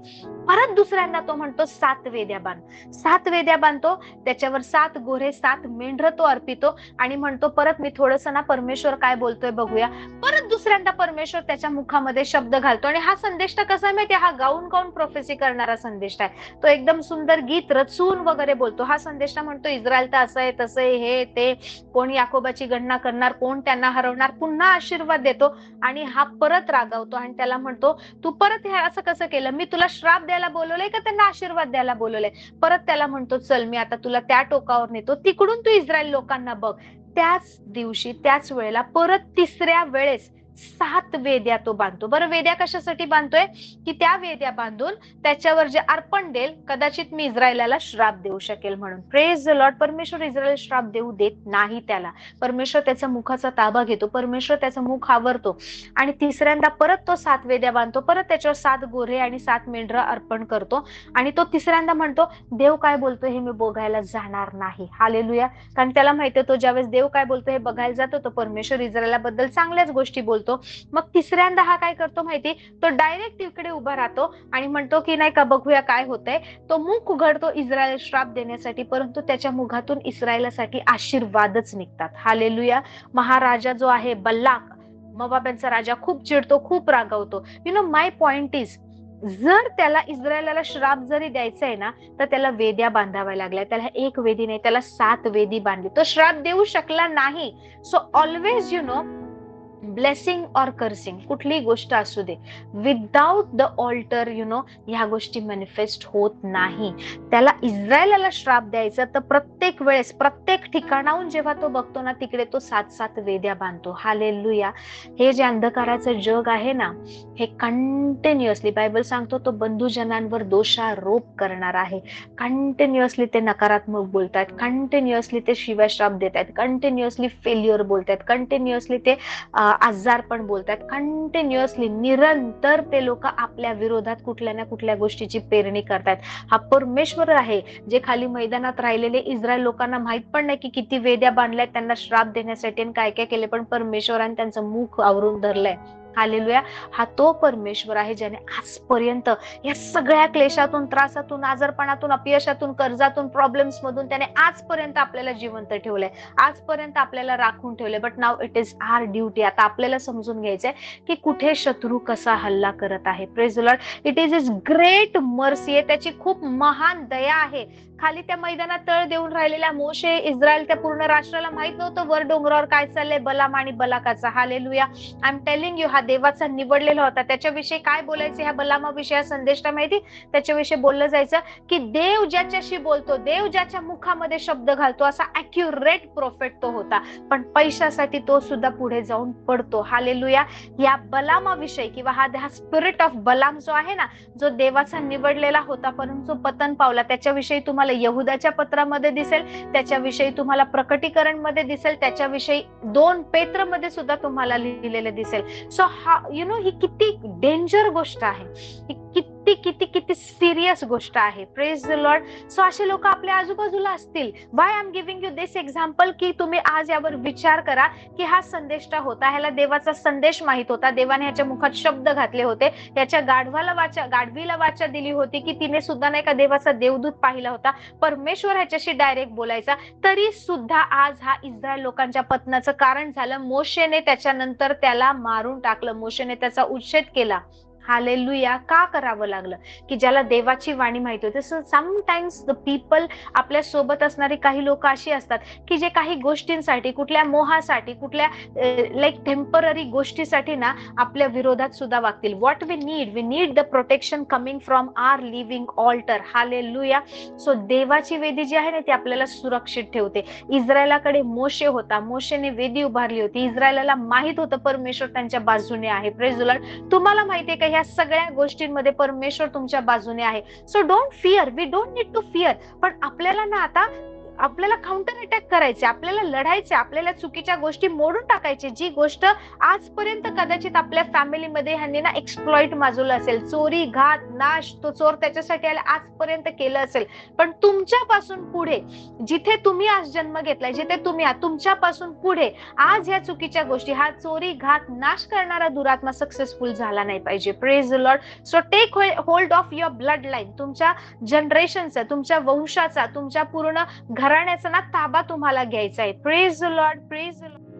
परत दुसऱ्यांदा तो म्हणतो 7 वेद्या बांध. 7 वेद्या बांधतो, त्याच्यावर 7 गोरे 7 मेंढर तो अर्पितो आणि म्हणतो परत मी थोडस ना परमेश्वर काय बोलतोय बघूया. परत दुसऱ्यांदा परमेश्वर त्याच्या मुखामध्ये शब्द घालतो. आणि हा संदेश कसा आहे माहितीये, हा गाऊन गाऊन प्रोफेसी करणारा संदेश आहे. तो एकदम सुंदर गीत रचून वगैरे बोलतो. हा संदेश म्हणतो इस्रायल तर असं आहे, तसं आहे, हे ते, कोण याकोबाची गणना करणार, कोण त्यांना हरवणार, पुन्हा आशीर्वाद देतो. आणि हा परत रागावतो आणि त्याला म्हणतो तू परत हे असं कसं केलं, मी तुला श्राप द्यायला बोलवलंय का त्यांना आशीर्वाद द्यायला बोलवलंय. परत त्याला म्हणतो चल मी आता तुला त्या टोकावर नेतो, तिकडून तू इस्रायल लोकांना बघ. त्याच दिवशी त्याच वेळेला परत 3ऱ्या वेळेस 7 वेद्या तो बांधतो. बरं, वेद्या कशासाठी बांधतोय, की त्या वेद्या बांधून त्याच्यावर जे अर्पण देईल कदाचित मी इस्रायलाला श्राप देऊ शकेल म्हणून. Praise the Lord. परमेश्वर इस्रायल श्राप देऊ देत नाही त्याला. परमेश्वर त्याचा मुखाचा ताबा घेतो, परमेश्वर त्याचं मुख आवरतो. आणि 3ऱ्यांदा परत तो 7 वेद्या बांधतो, परत त्याच्यावर 7 गोरे आणि 7 मेंढर अर्पण करतो. आणि तो 3ऱ्यांदा म्हणतो देव काय बोलतो हे मी बघायला जाणार नाही. हालेलुया. कारण त्याला माहितीये तो ज्यावेळेस देव काय बोलतो हे बघायला जातो तो परमेश्वर इस्रायलाबद्दल चांगल्याच गोष्टी बोलतो. मग 3ऱ्यांदा हा काय करतो माहिती, तो डायरेक्ट इकडे उभा राहतो आणि म्हणतो की नाही का बघूया काय होतंय. तो मुख उघडतो इस्रायल श्राप देण्यासाठी, परंतु त्याच्या मुखातून इस्रायलासाठी आशीर्वादच निघतात. हालेलुया. महाराजा जो आहे बल्लाक, मोवाब्यांचा राजा, खूप चिडतो, खूप रागावतो. माय पॉइंट इज, जर त्याला इस्रायलाला श्राप जरी द्यायचा आहे ना तर त्याला वेद्या बांधाव्या लागल्या. त्याला 1 वेदी नाही, त्याला 7 वेदी बांधली. तो श्राप देऊ शकला नाही. So always blessing or cursing, कुठलीही गोष्ट असू दे, विदाउट द ऑल्टर ह्या गोष्टी मॅनिफेस्ट होत नाही. त्याला इस्रायलाला श्राप द्यायचा तर प्रत्येक वेळेस प्रत्येक ठिकाणाहून जेव्हा तो बघतो ना तिकडे तो 7 वेद्या बांधतो. हालेलुया. हे जे अंधकाराचं जग आहे ना हे कंटिन्युअसली बायबल सांगतो तो बंधुजनांवर दोषारोप करणार आहे. कंटिन्युअसली ते नकारात्मक बोलतात, कंटिन्युअसली ते शिव्याश्राप देत आहेत, कंटिन्युअसली फेल्युअर बोलतात, कंटिन्युअसली ते आजार पण बोलतात, कंटिन्युअसली निरंतर ते लोक आपल्या विरोधात कुठल्या ना कुठल्या गोष्टीची पेरणी करतात. हा परमेश्वर आहे जे खाली मैदानात राहिलेले इस्रायल लोकांना माहित पण नाही की किती वेद्या बांधल्यात त्यांना श्राप देण्यासाठी आणि काय काय केले, पण परमेश्वराने त्यांचं मुख आवरून धरलंय. हालेलुया. हा तो परमेश्वर आहे ज्याने आजपर्यंत या सगळ्या क्लेशातून, त्रासातून, आजारपणातून, अपयशातून, कर्जातून, प्रॉब्लेम्स मधून त्याने आजपर्यंत आपल्याला जिवंत ठेवलंय, आजपर्यंत आपल्याला राखून ठेवलंय. But now it is our duty. आता आपल्याला समजून घ्यायचंय की कुठे शत्रू कसा हल्ला करत आहे. Praise the Lord. It is is great mercy आहे, त्याची खूप महान दया आहे. खाली त्या मैदानात तळ देऊन राहिलेल्या मोशे, इस्रायल, त्या पूर्ण राष्ट्राला माहित नव्हतं वर डोंगरावर काय चाललंय बलाम आणि बलाकाचा. Hallelujah. I am telling you, हा देवाचा निवडलेला होता. त्याच्याविषयी काय बोलायचं, ह्या बलामाविषयी संदेशा माहिती, त्याच्याविषयी बोललं जायचं की देव ज्याच्याशी बोलतो, देव ज्याच्या मुखामध्ये शब्द घालतो असा अॅक्युरेट प्रोफेट तो होता. पण पैशासाठी तो सुद्धा पुढे जाऊन पडतो. हालेलुया. या बलामाविषयी किंवा हा स्पिरिट ऑफ बलाम जो आहे ना, जो देवाचा निवडलेला होता परंतु पतन पावला, त्याच्याविषयी तुम्हाला यहुदाच्या पत्रामध्ये दिसेल, त्याच्याविषयी तुम्हाला प्रकटीकरण मध्ये दिसेल, त्याच्याविषयी 2 पेत्र मध्ये सुद्धा तुम्हाला लिहिलेलं दिसेल. सो ही किती डेंजर गोष्ट आहे. किती किती किती सिरियस गोष्ट आहे. Praise the Lord. सो असे लोक आपल्या आजूबाजूला असतील. Y I am giving you this example, की तुम्ही आज यावर विचार करा की हा संदेष्टा होता, ह्याला देवाचा संदेश माहित होता, देवाने ह्याच्या मुखात शब्द घातले होते, याच्या गाढवीला वाचा दिली होती की तिने सुद्धा नाही का देवाचा देवदूत पाहिला होता, परमेश्वर ह्याच्याशी डायरेक्ट बोलायचा, तरी सुद्धा आज हा इस्रायल लोकांच्या पतनाचं कारण झालं. मोशेने त्याच्यानंतर त्याला मारून टाकलं, मोशेने त्याचा उच्छेद केला. हालेलुया. का करावं लागलं? की ज्याला देवाची वाणी माहिती होती. सो समटाइम्स द पीपल, आपल्या सोबत असणारी काही लोक अशी असतात की जे काही गोष्टींसाठी, कुठल्या मोहासाठी, कुठल्या लाईक टेम्पररी गोष्टीसाठी ना आपल्या विरोधात सुद्धा वागतील. What we need the protection coming from our living altar. Hallelujah. So देवाची वेदी जी आहे ना ती आपल्याला सुरक्षित ठेवते. इस्रायलाकडे मोशे होता, मोशेने वेदी उभारली होती, इस्रायलाला माहित होतं परमेश्वर त्यांच्या बाजूने आहे. Praise the Lord. तुम्हाला माहितीये का ह्या सगळ्या गोष्टींमध्ये परमेश्वर तुमच्या बाजूने आहे. So don't fear, we don't need to fear. पण आपल्याला ना आता आपल्याला काउंटर अटॅक करायचे, आपल्याला लढायचे, आपल्याला चुकीच्या गोष्टी मोडून टाकायचे. जी गोष्ट आजपर्यंत कदाचित आपल्या फॅमिलीमध्ये ह्यांनी ना एक्सप्लॉइट माजवलं असेल, चोरी, घात, नाश, तो चोर त्याच्यासाठी आजपर्यंत केलं असेल, पण तुमच्यापासून पुढे जिथे तुम्ही आज जन्म घेतलाय, जिथे तुम्ही तुमच्यापासून पुढे आज ह्या चुकीच्या गोष्टी, हा चोरी, घात, नाश करणारा दुरात्मा सक्सेसफुल झाला नाही पाहिजे. Praise the Lord. So take hold of your blood line. तुमच्या जनरेशनचा, तुमच्या वंशाचा, तुमच्या पूर्ण घराण्याचा ना ताबा तुम्हाला घ्यायचा आहे. Praise the Lord. Praise the Lord.